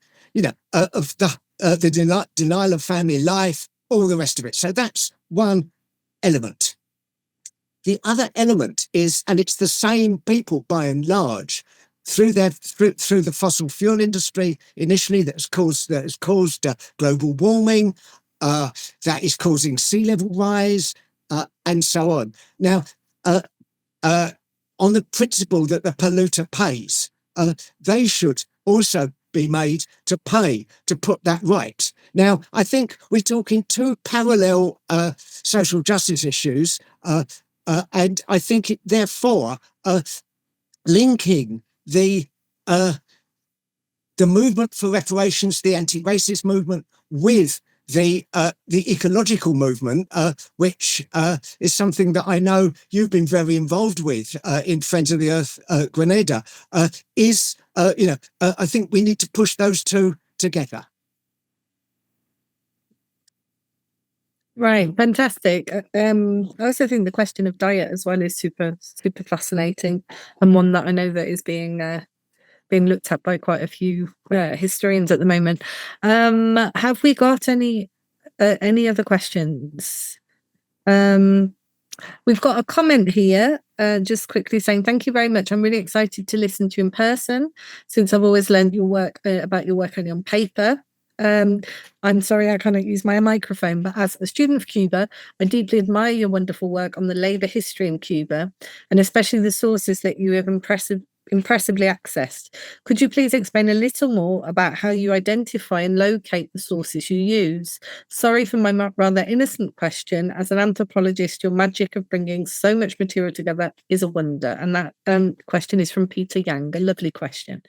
denial of family life, all the rest of it. So that's one element. The other element is, and it's the same people by and large, through the fossil fuel industry initially, that has caused global warming, that is causing sea level rise, and so on. Now, on the principle that the polluter pays, they should also be made to pay to put that right. Now, I think we're talking two parallel social justice issues, and I think it therefore linking the movement for reparations, the anti-racist movement, with the ecological movement, which is something that I know you've been very involved with in Friends of the Earth Grenada, I think we need to push those two together. Right, fantastic. I also think the question of diet as well is super fascinating, and one that I know that is being looked at by quite a few historians at the moment. Have we got any other questions? We've got a comment here, just quickly saying, thank you very much. I'm really excited to listen to you in person, since I've always learned your work about your work only on paper. I'm sorry I cannot use my microphone, but as a student of Cuba, I deeply admire your wonderful work on the labour history in Cuba, and especially the sources that you have impressively accessed. Could you please explain a little more about how you identify and locate the sources you use? Sorry for my rather innocent question. As an anthropologist, your magic of bringing so much material together is a wonder. And that question is from Peter Yang. A lovely question.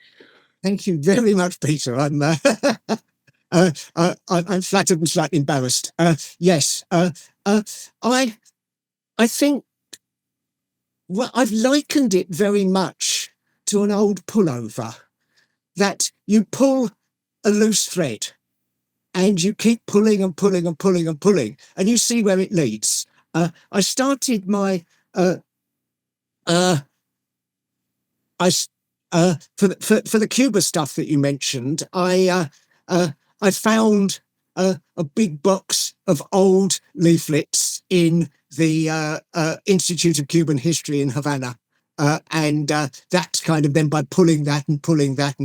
Think you very much, Peter. I'm flattered and slightly embarrassed. Yes, I think, well, I've likened it very much to an old pullover, that you pull a loose thread and you keep pulling and pulling and pulling and pulling, and you see where it leads. I started my for the Cuba stuff that you mentioned, I found a big box of old leaflets in the Institute of Cuban History in Havana. And that's kind of then by pulling that and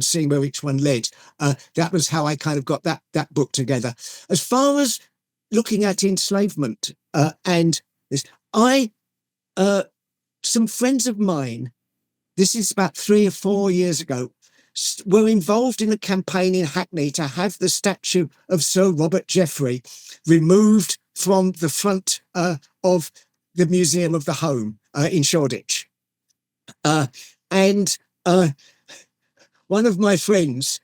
seeing where each one led. That was how I kind of got that book together. As far as looking at enslavement and this, some friends of mine, this is about 3 or 4 years ago, were involved in a campaign in Hackney to have the statue of Sir Robert Jeffrey removed from the front of the Museum of the Home in Shoreditch. And one of my friends,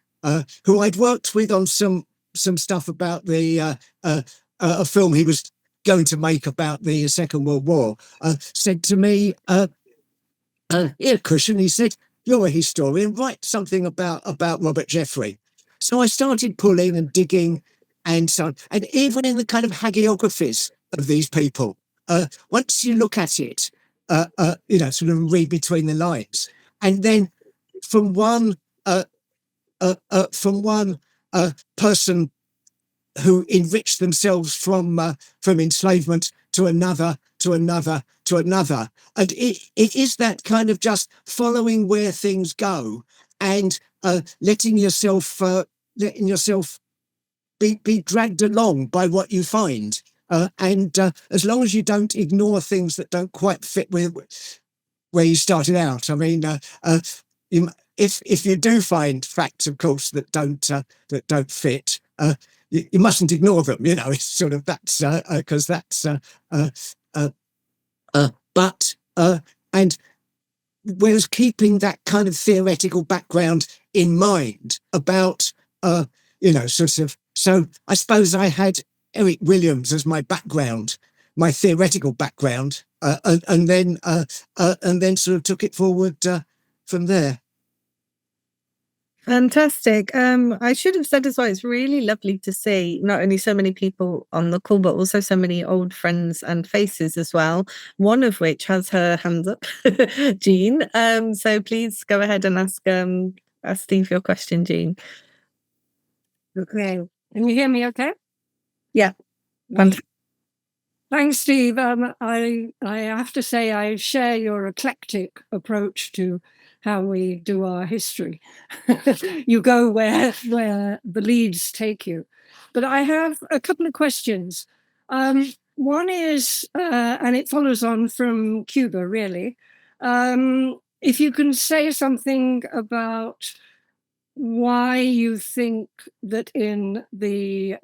who I'd worked with on some stuff about a film he was going to make about the Second World War, said to me, "Here, Cushion," he said, "you're a historian, write something about Robert Jeffrey." So I started pulling and digging and so on. And even in the kind of hagiographies of these people, once you look at it, sort of read between the lines, and then from one person who enriched themselves from enslavement to another, and it is that kind of just following where things go and letting yourself be dragged along by what you find. And as long as you don't ignore things that don't quite fit with where you started out, I mean, if you do find facts, of course, that don't fit, you mustn't ignore them. You know, it's sort of that's because that's but and whereas keeping that kind of theoretical background in mind about sort of, so I suppose I had Eric Williams as my background, my theoretical background, and then sort of took it forward from there. Fantastic. I should have said as well, it's really lovely to see not only so many people on the call, but also so many old friends and faces as well, one of which has her hands up, Jean. So please go ahead and ask Steve your question, Jean. Okay. Can you hear me okay? Yeah. Thanks, Steve. I have to say I share your eclectic approach to how we do our history. You go where the leads take you. But I have a couple of questions. One is, and it follows on from Cuba, really. If you can say something about why you think that in the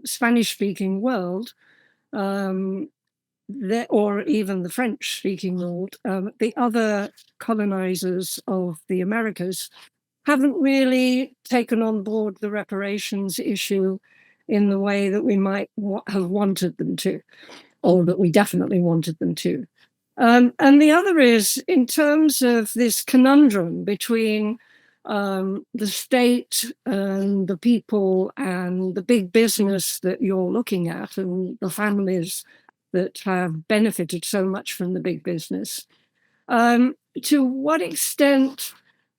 Spanish-speaking world, or even the French-speaking world, the other colonizers of the Americas haven't really taken on board the reparations issue in the way that we might have wanted them to, or that we definitely wanted them to. And the other is in terms of this conundrum between the state and the people and the big business that you're looking at and the families that have benefited so much from the big business. To what extent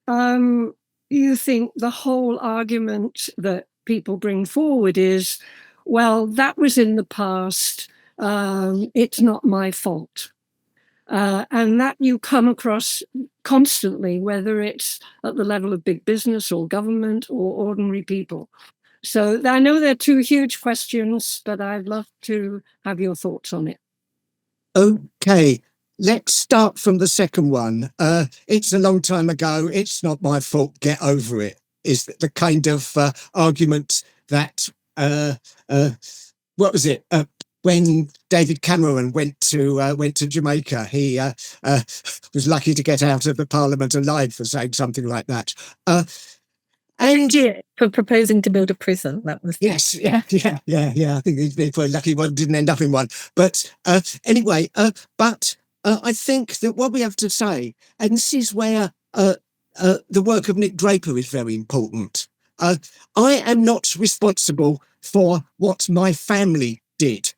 you think the whole argument that people bring forward is, well, that was in the past, it's not my fault. And that you come across constantly, whether it's at the level of big business or government or ordinary people. So I know they're two huge questions, but I'd love to have your thoughts on it. Okay, let's start from the second one. It's a long time ago. It's not my fault. Get over it. Is the kind of argument that what was it? When David Cameron went to Jamaica, he was lucky to get out of the Parliament alive for saying something like that. And for proposing to build a prison, that was yes, yeah. I think they were lucky one didn't end up in one. But anyway, I think that what we have to say, and this is where the work of Nick Draper is very important. I am not responsible for what my family did.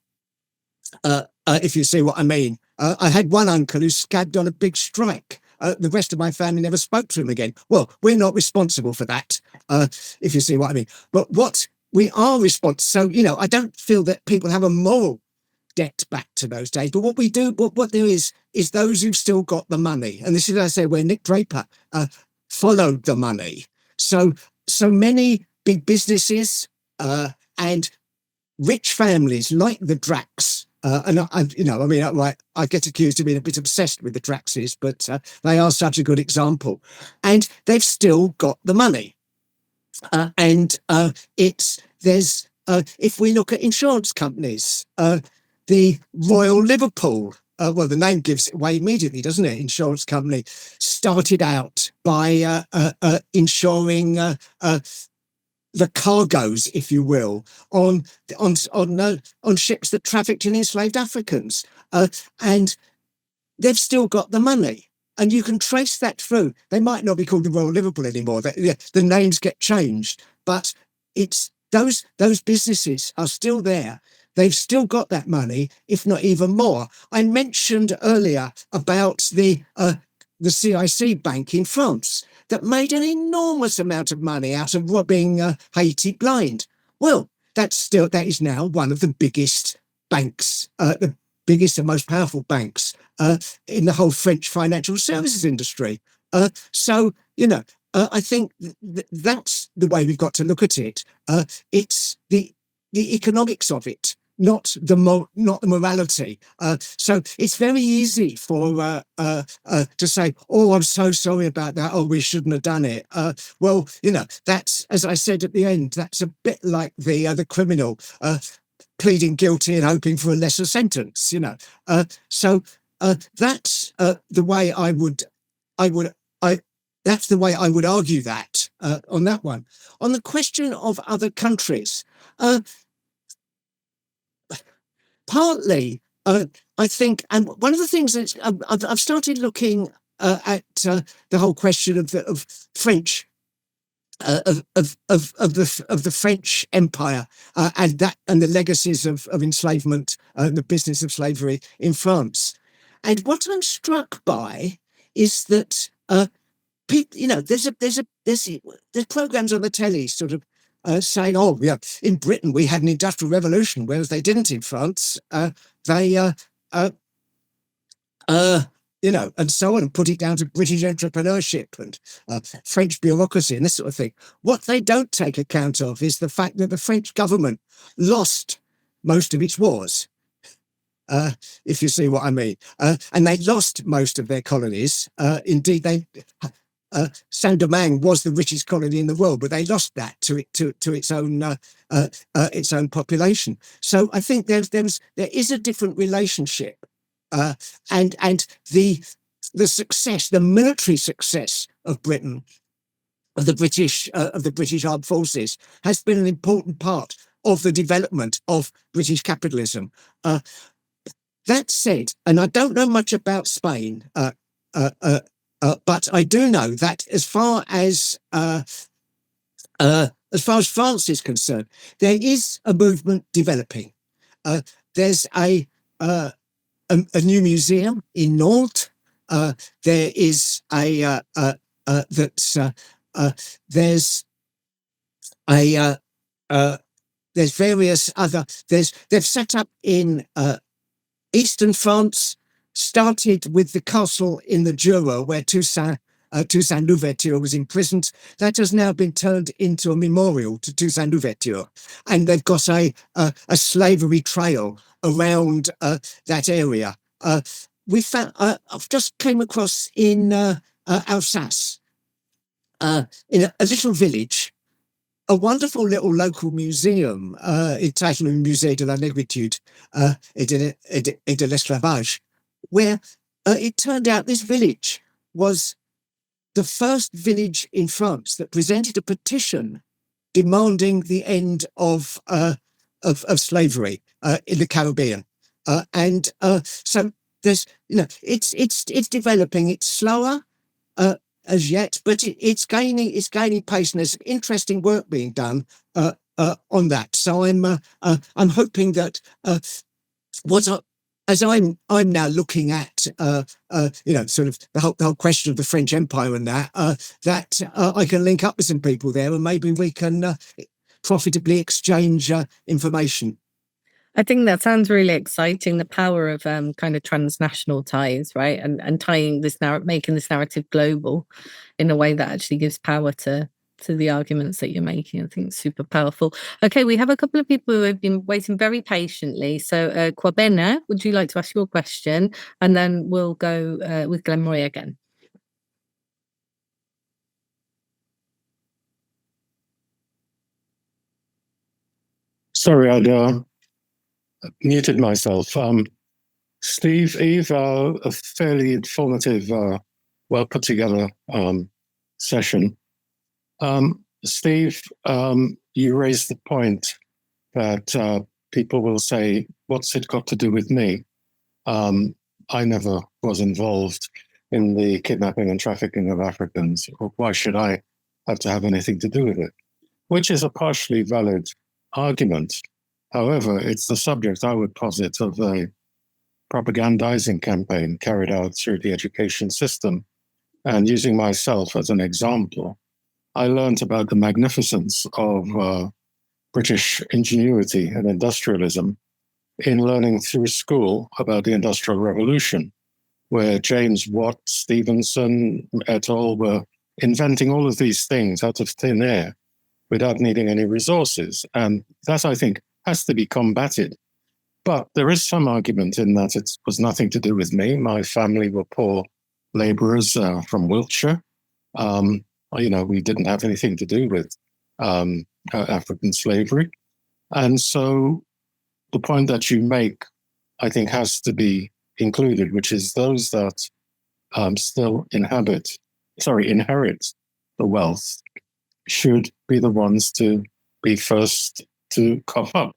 If you see what I mean. I had one uncle who scabbed on a big strike. The rest of my family never spoke to him again. Well, we're not responsible for that, if you see what I mean. But what we are responsible, so, I don't feel that people have a moral debt back to those days. But what we do, what there is those who've still got the money. And this is, I say, where Nick Draper followed the money. So many big businesses and rich families like the Dracs, and I get accused of being a bit obsessed with the Draxes, but they are such a good example, and they've still got the money. If we look at insurance companies, the Royal Liverpool, well, the name gives it away immediately, doesn't it? Insurance company started out by insuring the cargoes, if you will, on ships that trafficked in enslaved Africans, and they've still got the money, and you can trace that through. They might not be called the Royal Liverpool anymore. The names get changed, but it's those businesses are still there. They've still got that money, if not even more. I mentioned earlier about the CIC bank in France that made an enormous amount of money out of robbing Haiti blind. Well, that is now one of the biggest banks, the biggest and most powerful banks in the whole French financial services industry. I think that's the way we've got to look at it. It's the economics of it not the morality. So it's very easy for to say, "Oh, I'm so sorry about that. Oh, we shouldn't have done it." Well, that's, as I said at the end, that's a bit like the criminal pleading guilty and hoping for a lesser sentence. So that's the way that's the way I would argue that on that one. On the question of other countries, partly, I think, and one of the things that I've started looking at the whole question of French, of the French Empire, and the legacies of enslavement, the business of slavery in France. And what I'm struck by is that people, there's programs on the telly sort of saying, "Oh, yeah, in Britain we had an industrial revolution, whereas they didn't in France." And so on, and put it down to British entrepreneurship and French bureaucracy and this sort of thing. What they don't take account of is the fact that the French government lost most of its wars. If you see what I mean, and they lost most of their colonies. Indeed, Saint-Domingue was the richest colony in the world, but they lost that to its own population. So I think there is a different relationship, and the success, the military success of Britain, of the British armed forces, has been an important part of the development of British capitalism. That said, and I don't know much about Spain, but I do know that as far as France is concerned, there is a movement developing. There's a new museum in Nantes. There is there's various other. They've set up in Eastern France, started with the castle in the Jura where Toussaint Louverture was imprisoned. That has now been turned into a memorial to Toussaint Louverture, and they've got a slavery trail around that area. I've just came across in Alsace, in a little village, a wonderful little local museum, entitled Musée de la Négritude et de l'Esclavage, where it turned out this village was the first village in France that presented a petition demanding the end of slavery in the Caribbean, and so there's it's developing. It's slower as yet, but it's gaining pace, and there's interesting work being done on that. So I'm hoping that as I'm now looking at sort of the whole question of the French Empire and that I can link up with some people there, and maybe we can profitably exchange information. I think that sounds really exciting, the power of kind of transnational ties, right? And tying this making this narrative global in a way that actually gives power to the arguments that you're making. I think it's super powerful. Okay, we have a couple of people who have been waiting very patiently. So Kwabena, would you like to ask your question? And then we'll go with Glenroy again. Sorry, I'd muted myself. Steve, Eve, a fairly informative, well put together session. Steve, you raised the point that people will say, "What's it got to do with me?" I never was involved in the kidnapping and trafficking of Africans. Why should I have to have anything to do with it? Which is a partially valid argument. However, it's the subject, I would posit, of a propagandizing campaign carried out through the education system. And using myself as an example, I learned about the magnificence of British ingenuity and industrialism in learning through school about the Industrial Revolution, where James Watt, Stephenson, et al. Were inventing all of these things out of thin air without needing any resources. And that, I think, has to be combated But there is some argument in that it was nothing to do with me. My family were poor laborers from Wiltshire. We didn't have anything to do with African slavery. And so the point that you make, I think, has to be included, which is those that still inherit the wealth should be the ones to be first to come up.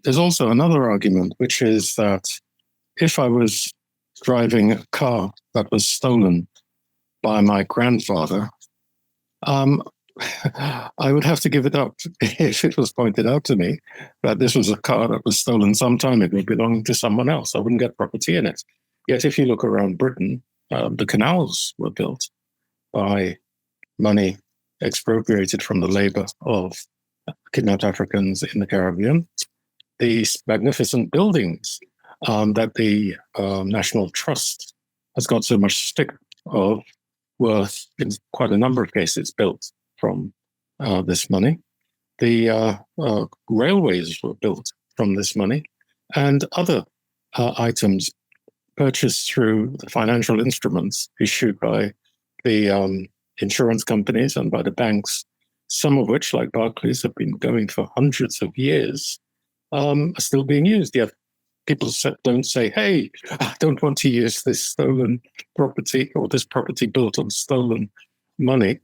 There's also another argument, which is that if I was driving a car that was stolen by my grandfather, I would have to give it up if it was pointed out to me that this was a car that was stolen some time ago, belonging to someone else. I wouldn't get property in it. Yet if you look around Britain, the canals were built by money expropriated from the labor of kidnapped Africans in the Caribbean. These magnificent buildings that the National Trust has got so much stick of were, in quite a number of cases, built from this money. The railways were built from this money, and other items purchased through the financial instruments issued by the insurance companies and by the banks, some of which, like Barclays, have been going for hundreds of years, are still being used. Yet people don't say, hey, I don't want to use this stolen property or this property built on stolen money.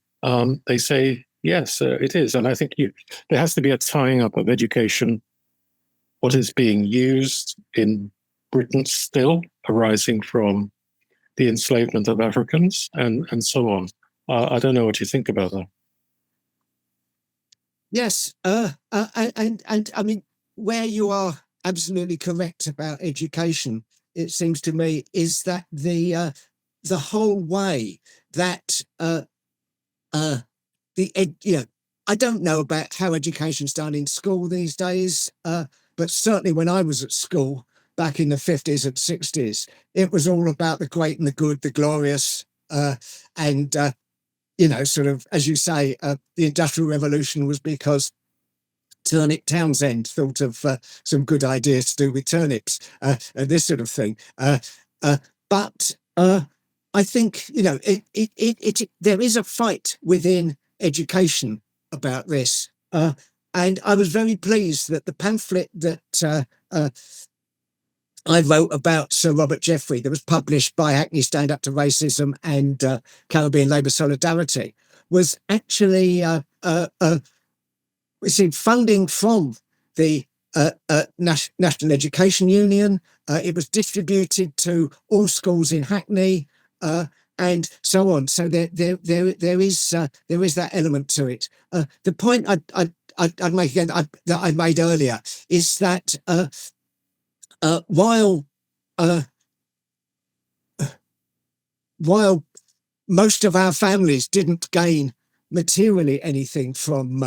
They say, yes, it is. And I think there has to be a tying up of education, what is being used in Britain still arising from the enslavement of Africans and so on. I don't know what you think about that. Yes, and I mean, where you are absolutely correct about education, it seems to me, is that the whole way that I don't know about how education's done in school these days, but certainly when I was at school back in the 50s and 60s, it was all about the great and the good, the glorious, and sort of, as you say, the Industrial Revolution was because Turnip Townsend thought of some good ideas to do with turnips and this sort of thing. But I think there is a fight within education about this, and I was very pleased that the pamphlet that I wrote about Sir Robert Jeffrey, that was published by Hackney Stand Up to Racism and Caribbean Labour Solidarity, was actually received funding from the National Education Union. It was distributed to all schools in Hackney, and so on. So there is that element to it. The point I'd make again that I made earlier is that while most of our families didn't gain materially anything from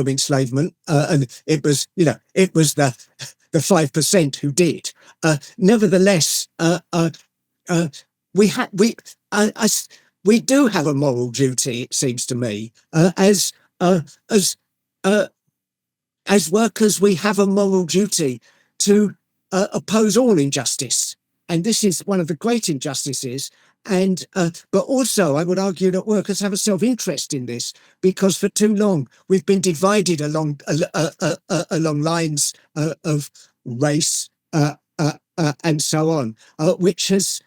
enslavement, and it was the 5% who did. Nevertheless, we do have a moral duty, it seems to me, as workers. We have a moral duty to oppose all injustice, and this is one of the great injustices. And but also, I would argue that workers have a self-interest in this, because for too long we've been divided along lines of race and so on, which has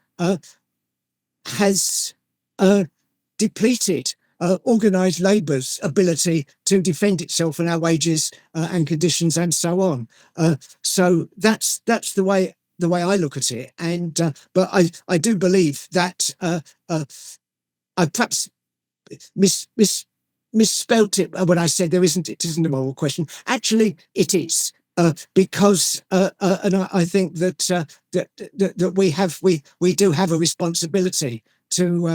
depleted organised labour's ability to defend itself and our wages and conditions and so on. So that's the way I look at it, and but I do believe that I perhaps misspelt it when I said it isn't a moral question. Actually, it is, because and I think that we do have a responsibility to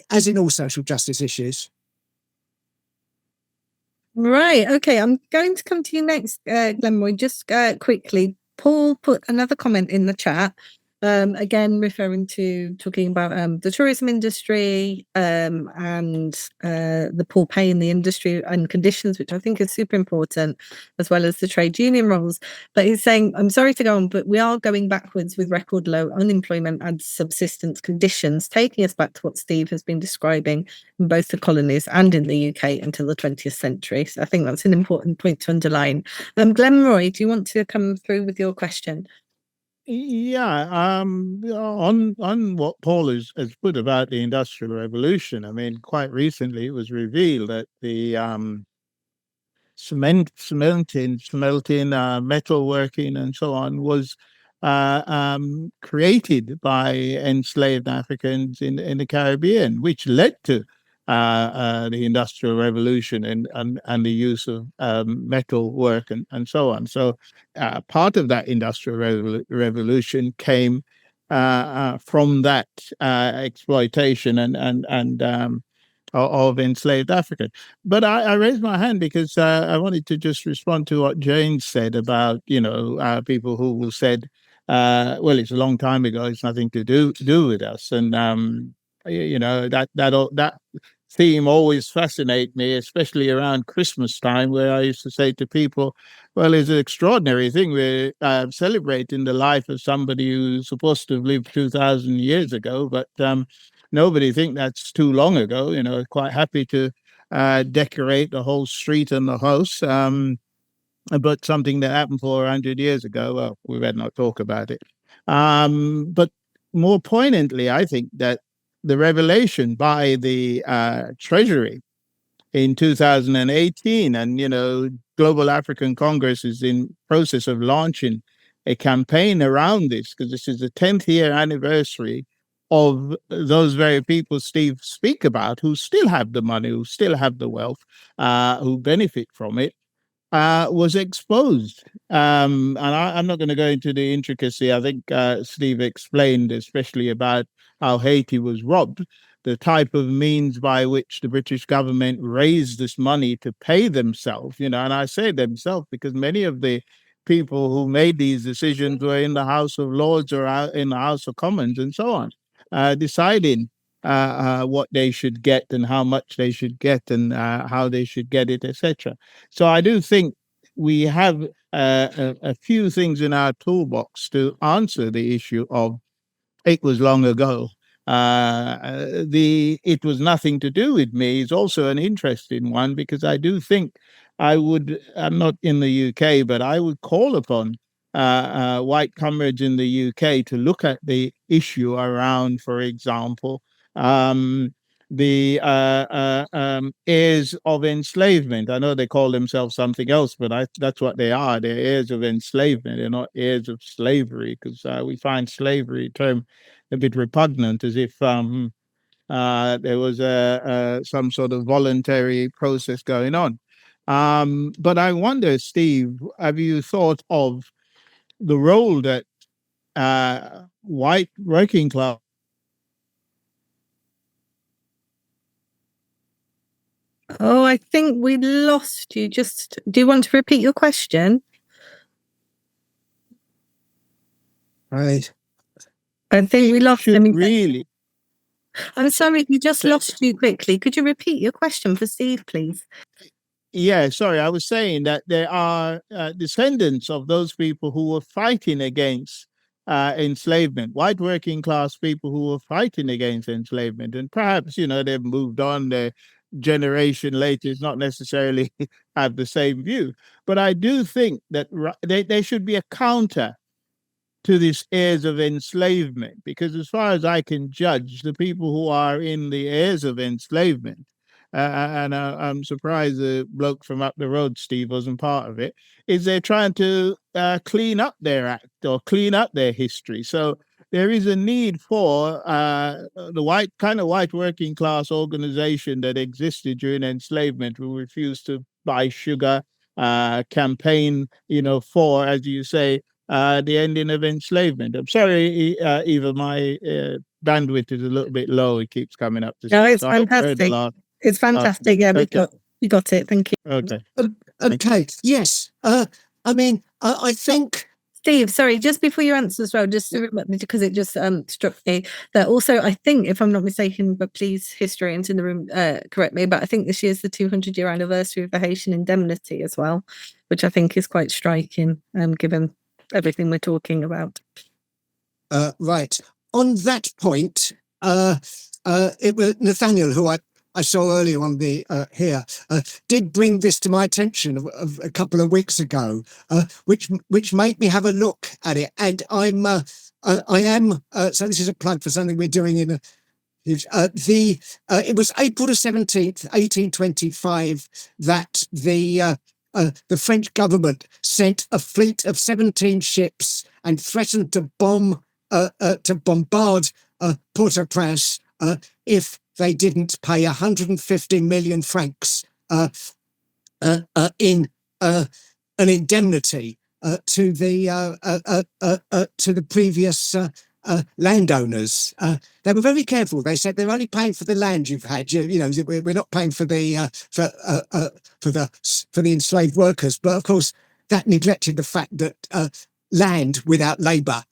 as in all social justice issues. Right. Okay. I'm going to come to you next, Glenroy. Just quickly, Paul put another comment in the chat. Again, talking about the tourism industry and the poor pay in the industry and conditions, which I think is super important, as well as the trade union roles. But he's saying, I'm sorry to go on, but we are going backwards with record low unemployment and subsistence conditions, taking us back to what Steve has been describing in both the colonies and in the UK until the 20th century. So I think that's an important point to underline. Glenroy, do you want to come through with your question? Yeah, on what Paul has put about the Industrial Revolution, I mean, quite recently it was revealed that the smelting, metalworking, and so on was created by enslaved Africans in the Caribbean, which led to the Industrial Revolution and the use of metal work and so on. So part of that Industrial Revolution came from that exploitation and of enslaved Africa. But I raised my hand because I wanted to just respond to what Jane said about, people who said, well, it's a long time ago, it's nothing to do with us. And, that theme always fascinates me, especially around Christmas time, where I used to say to people, well, it's an extraordinary thing. We're celebrating the life of somebody who's supposed to have lived 2,000 years ago, but nobody think that's too long ago. Quite happy to decorate the whole street and the house. But something that happened 400 years ago, well, we better not talk about it. But more poignantly, I think that the revelation by the Treasury in 2018, and Global African Congress is in process of launching a campaign around this, because this is the 10th year anniversary of those very people Steve speak about, who still have the money, who still have the wealth, who benefit from it, was exposed. And I'm not going to go into the intricacy. I think Steve explained, especially about how Haiti was robbed, the type of means by which the British government raised this money to pay themselves, and I say themselves because many of the people who made these decisions were in the House of Lords or in the House of Commons and so on, deciding what they should get and how much they should get and how they should get it, etc. So I do think we have a few things in our toolbox to answer the issue of it was long ago. It was nothing to do with me is also an interesting one, because I do think I'm not in the UK, but I would call upon white comrades in the UK to look at the issue around, for example, the heirs of enslavement. I know they call themselves something else, but that's what they are. They're heirs of enslavement. They're not heirs of slavery, because we find slavery term a bit repugnant, as if there was some sort of voluntary process going on. But I wonder, Steve, have you thought of the role that white working class? Oh, I think we lost you. Do you want to repeat your question? I think we lost him. Really? I'm sorry, we just lost you quickly. Could you repeat your question for Steve, please? Yeah, sorry. I was saying that there are descendants of those people who were fighting against enslavement, white working class people who were fighting against enslavement. And perhaps, they've moved on. Their generation later is not necessarily have the same view. But I do think that there should be a counter to this heirs of enslavement, because as far as I can judge, the people who are in the heirs of enslavement, and I'm surprised the bloke from up the road, Steve, wasn't part of it, is they're trying to clean up their act or clean up their history. So there is a need for the white working class organization that existed during enslavement, who refused to buy sugar, campaign, for, as you say, the ending of enslavement. I'm sorry, Eva, my bandwidth is a little bit low. It keeps coming up. No, it's fantastic. It's fantastic. Yeah, okay. we got it. Thank you. Okay. okay. Yes. I mean, I think Steve, sorry, just before you answer as well, just to remember, because it just struck me that also, I think, if I'm not mistaken, but please, historians in the room, correct me, but I think this year's the 200-year anniversary of the Haitian indemnity as well, which I think is quite striking, given everything we're talking about. Right. On that point, it was Nathaniel, who I saw earlier on the here, did bring this to my attention of a couple of weeks ago, which made me have a look at it. And I am so this is a plug for something we're doing in it was April the 17th, 1825, that the French government sent a fleet of 17 ships and threatened to bombard Port-au-Prince if they didn't pay 150 million francs in an indemnity to the previous landowners. They were very careful. They said they're only paying for the land you've had. You know, we're not paying for the enslaved workers. But of course, that neglected the fact that land without labour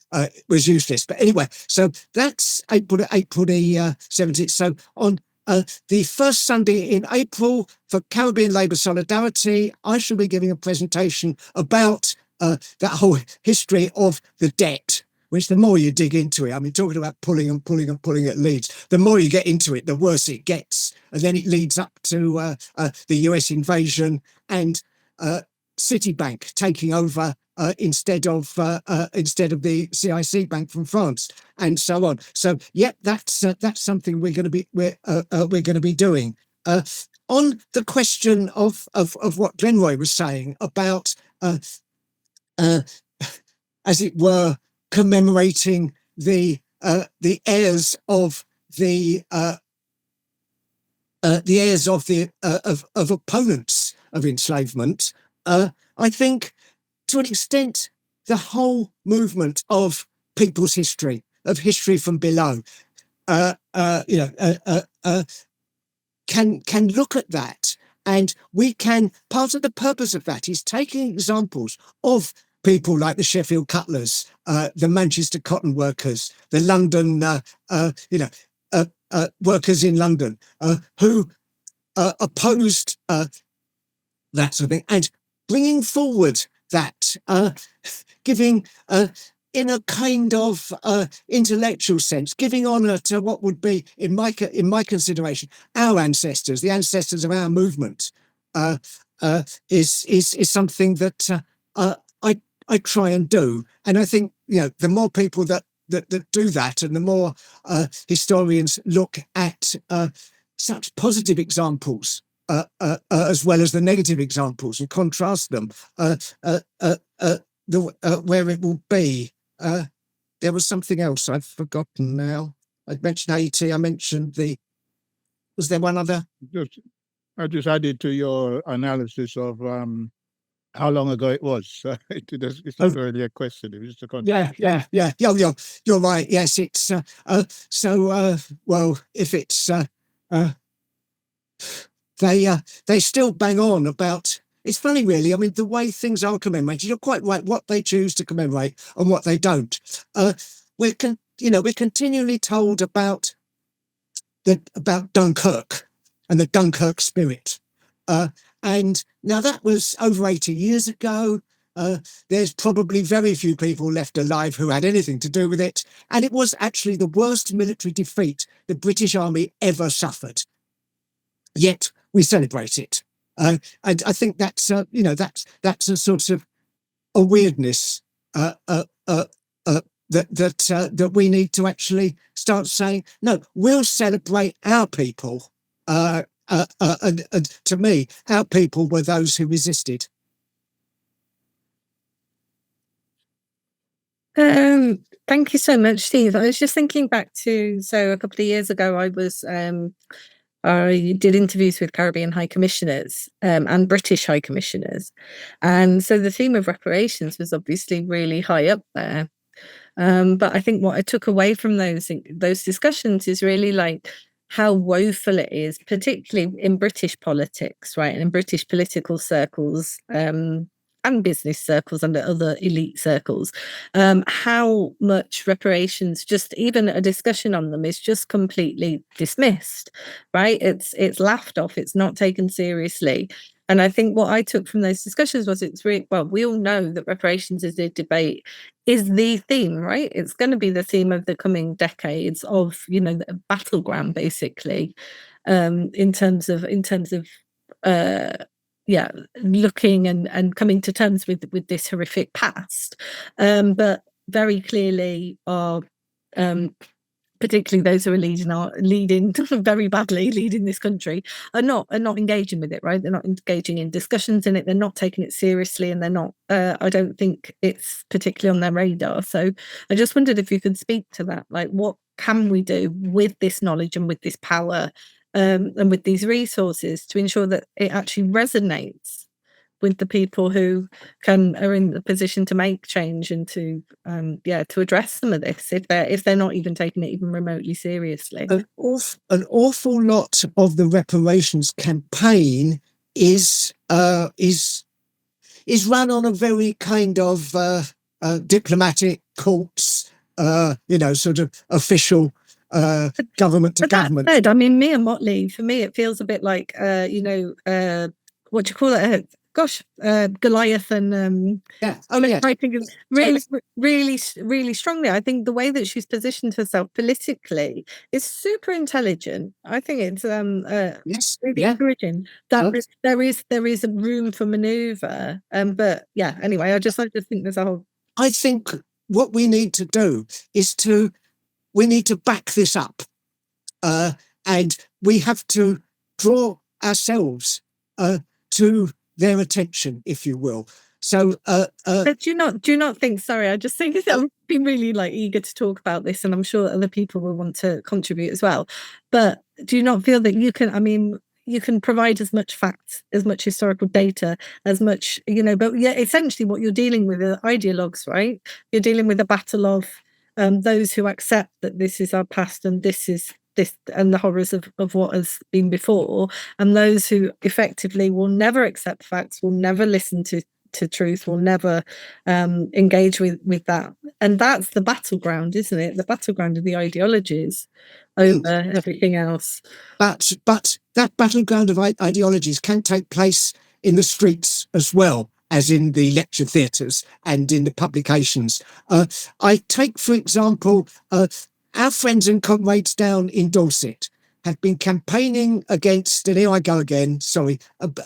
was useless. But anyway, so that's April the 17th. So on the first Sunday in April for Caribbean Labour Solidarity, I shall be giving a presentation about that whole history of the debt, which the more you dig into it, I mean, talking about pulling it leads, the more you get into it, the worse it gets. And then it leads up to the US invasion and Citibank taking over instead of the CIC Bank from France, and so on. So, yeah, that's something we're going to be doing. On the question of what Glenroy was saying about, as it were, commemorating the heirs of opponents of enslavement. I think, to an extent, the whole movement of people's history, of history from below, can look at that, and we can. Part of the purpose of that is taking examples of people like the Sheffield Cutlers, the Manchester cotton workers, the London, workers in London who opposed that sort of thing, and bringing forward that, giving in a kind of intellectual sense, giving honour to what would be, in my consideration, our ancestors, the ancestors of our movement, is something that I try and do. And I think, you know, the more people that do that, and the more historians look at such positive examples as well as the negative examples and contrast them, where it will be. There was something else I've forgotten now. I mentioned Haiti. I mentioned was there one other? I just added to your analysis of how long ago it was. It's not really a question. It was just a concept. Yeah. You're right. Yes, it's well, if it's they still bang on about. It's funny, really. I mean, the way things are commemorated, you're quite right. What they choose to commemorate and what they don't. We're continually told about Dunkirk and the Dunkirk spirit. And now that was over 80 years ago. There's probably very few people left alive who had anything to do with it. And it was actually the worst military defeat the British Army ever suffered. Yet we celebrate it. And I think that's a sort of a weirdness that we need to actually start saying, no, we'll celebrate our people. And to me, our people were those who resisted. Thank you so much, Steve. I was just thinking back to, so a couple of years ago, I did interviews with Caribbean High Commissioners and British High Commissioners. And so the theme of reparations was obviously really high up there. But I think what I took away from those discussions is really like how woeful it is, particularly in British politics, right? And in British political circles, and business circles and other elite circles, how much reparations, just even a discussion on them, is just completely dismissed, right? It's laughed off, it's not taken seriously. And I think what I took from those discussions was well, we all know that reparations is a debate, is the theme, right? It's going to be the theme of the coming decades of, the battleground, basically, in terms of looking and coming to terms with this horrific past. But very clearly are particularly those who are leading very badly, leading this country, are not engaging with it, right? They're not engaging in discussions in it. They're not taking it seriously, and they're not. I don't think it's particularly on their radar. So I just wondered if you could speak to that. Like, what can we do with this knowledge and with this power, and with these resources to ensure that it actually resonates with the people who are in the position to make change and to address some of this, if they're not even taking it even remotely seriously. An awful lot of the reparations campaign is run on a very kind of diplomatic courts, sort of official government to government. That said, I mean, Mia Motley, for me, it feels a bit like what do you call it? Goliath and fighting really strongly. I think the way that she's positioned herself politically is super intelligent. I think it's really encouraging that there is room for manoeuvre. But yeah, anyway, I just think there's a whole. I think what we need to do is we need to back this up, and we have to draw ourselves to their attention, if you will. So, but do you not think? Sorry, I just think I've been really eager to talk about this, and I'm sure other people will want to contribute as well. But do you not feel that you can? I mean, you can provide as much facts, as much historical data, as much But yeah, essentially, what you're dealing with are ideologues, right? You're dealing with a battle of those who accept that this is our past and this is this and the horrors of what has been before, and those who effectively will never accept facts, will never listen to truth, will never engage with that. And that's the battleground, isn't it? The battleground of the ideologies over everything else. But that battleground of ideologies can take place in the streets as well as in the lecture theatres and in the publications. I take, for example, our friends and comrades down in Dorset have been campaigning against, and here I go again,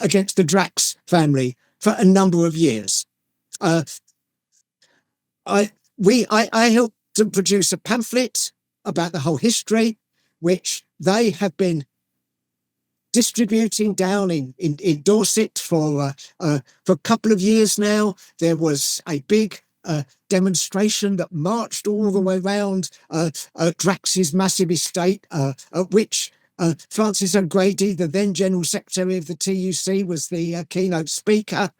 against the Drax family for a number of years. I helped them produce a pamphlet about the whole history, which they have been distributing down in Dorset for a couple of years now. There was a big demonstration that marched all the way around Drax's massive estate, at which Francis O'Grady, the then General Secretary of the TUC, was the keynote speaker,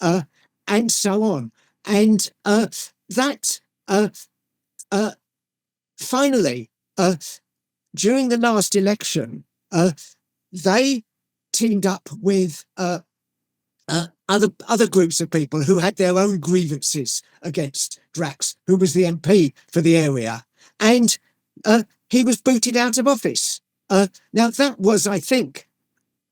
and so on. And finally, during the last election, they teamed up with other groups of people who had their own grievances against Drax, who was the MP for the area, and he was booted out of office. Now that was, I think,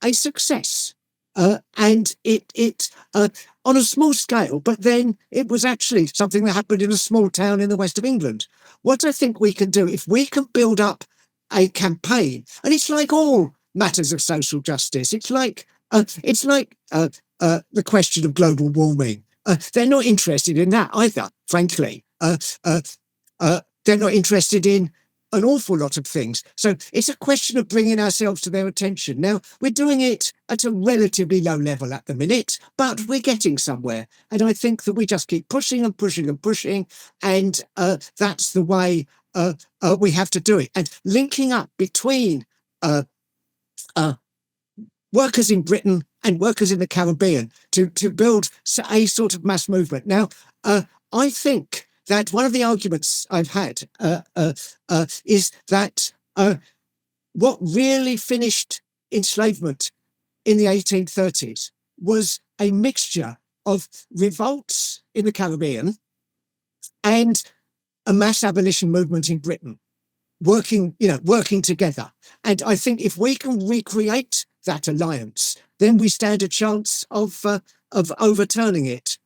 a success, and it on a small scale, but then it was actually something that happened in a small town in the west of England. What I think we can do, if we can build up a campaign, and it's like all matters of social justice, it's like the question of global warming. They're not interested in that either, frankly. They're not interested in an awful lot of things. So it's a question of bringing ourselves to their attention. Now, we're doing it at a relatively low level at the minute, but we're getting somewhere. And I think that we just keep pushing and pushing and pushing. And that's the way we have to do it. And linking up between workers in Britain and workers in the Caribbean to build a sort of mass movement. Now, I think that one of the arguments I've had is that what really finished enslavement in the 1830s was a mixture of revolts in the Caribbean and a mass abolition movement in Britain working together. And I think if we can recreate that alliance, then we stand a chance of overturning it.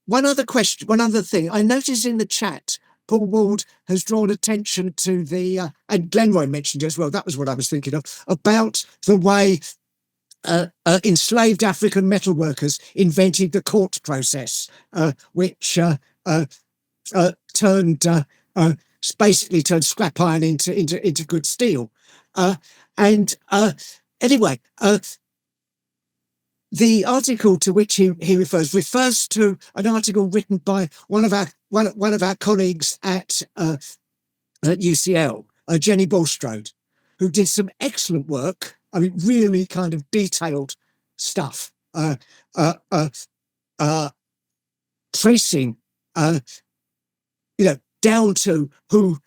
One other thing I noticed in the chat, Paul Ward has drawn attention to the, and Glenroy mentioned as well, that was what I was thinking of, about the way enslaved African metalworkers invented the court process, which basically turned scrap iron into good steel. Anyway, the article to which he refers to an article written by one of our colleagues at UCL, Jenny Bulstrode, who did some excellent work. I mean, really kind of detailed stuff, tracing, down to who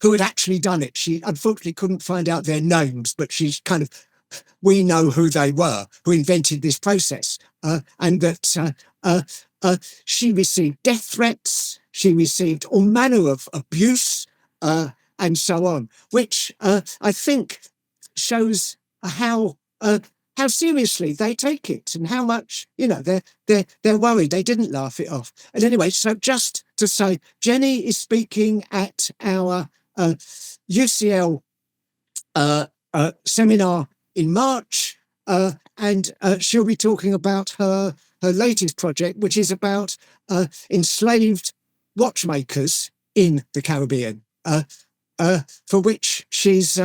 had actually done it. She unfortunately couldn't find out their names, but she's kind of, we know who they were, who invented this process, and that she received death threats, she received all manner of abuse, and so on, which I think shows how seriously they take it and how much they're worried. They didn't laugh it off. And anyway, so just to say, Jenny is speaking at our UCL seminar in March, and she'll be talking about her latest project, which is about enslaved watchmakers in the Caribbean, for which she's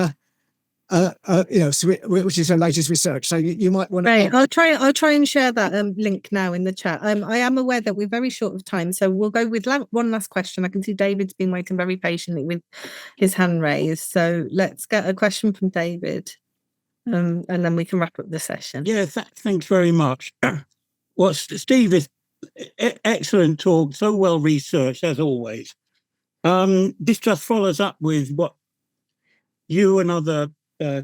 which is her latest research. So you might want to. Right, I'll try and share that link now in the chat. I am aware that we're very short of time, so we'll go with one last question. I can see David's been waiting very patiently with his hand raised. So let's get a question from David, and then we can wrap up the session. Yeah, thanks very much. Well, Steve, is excellent talk, so well researched as always. This just follows up with what you and other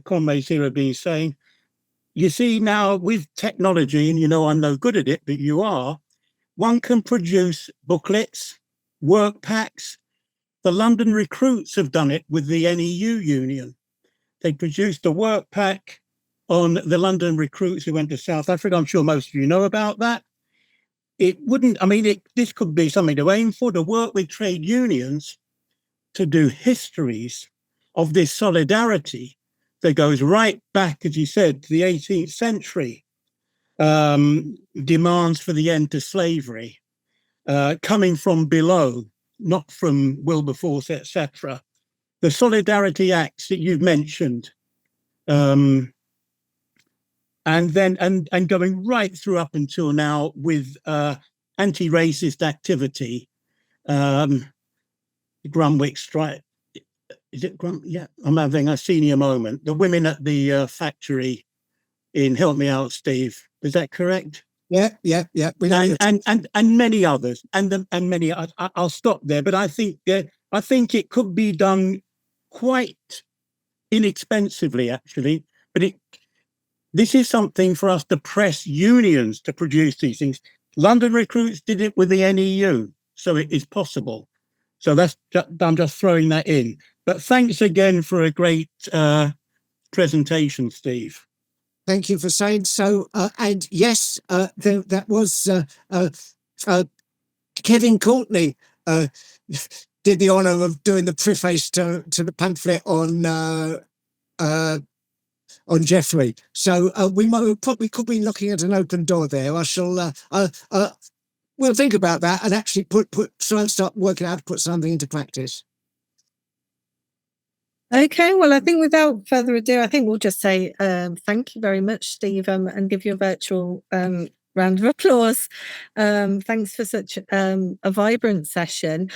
comrades here have been saying. You see, now with technology, and I'm no good at it, but you are, one can produce booklets, work packs. The London recruits have done it with the NEU union. They produced a work pack on the London recruits who went to South Africa. I'm sure most of you know about that. This could be something to aim for, to work with trade unions to do histories of this solidarity that goes right back, as you said, to the 18th century, demands for the end to slavery, coming from below, not from Wilberforce, etc. The solidarity acts that you've mentioned, and going right through up until now with anti-racist activity, Grunwick strike. Is it Grun? Yeah, I'm having a senior moment. The women at the factory help me out, Steve. Is that correct? Yeah. And many others, and many. I'll stop there. But I think it could be done quite inexpensively, actually. But this is something for us to press unions to produce these things. London recruits did it with the NEU, so it is possible. So I'm just throwing that in. But thanks again for a great presentation, Steve. Thank you for saying so. And yes, that was Kevin Courtney did the honour of doing the preface to the pamphlet on Jeffrey. So we probably could be looking at an open door there. I shall. We'll think about that and actually try and start working out how to put something into practice. Okay, well, I think without further ado, I think we'll just say thank you very much, Steve, and give you a virtual round of applause. Thanks for such a vibrant session.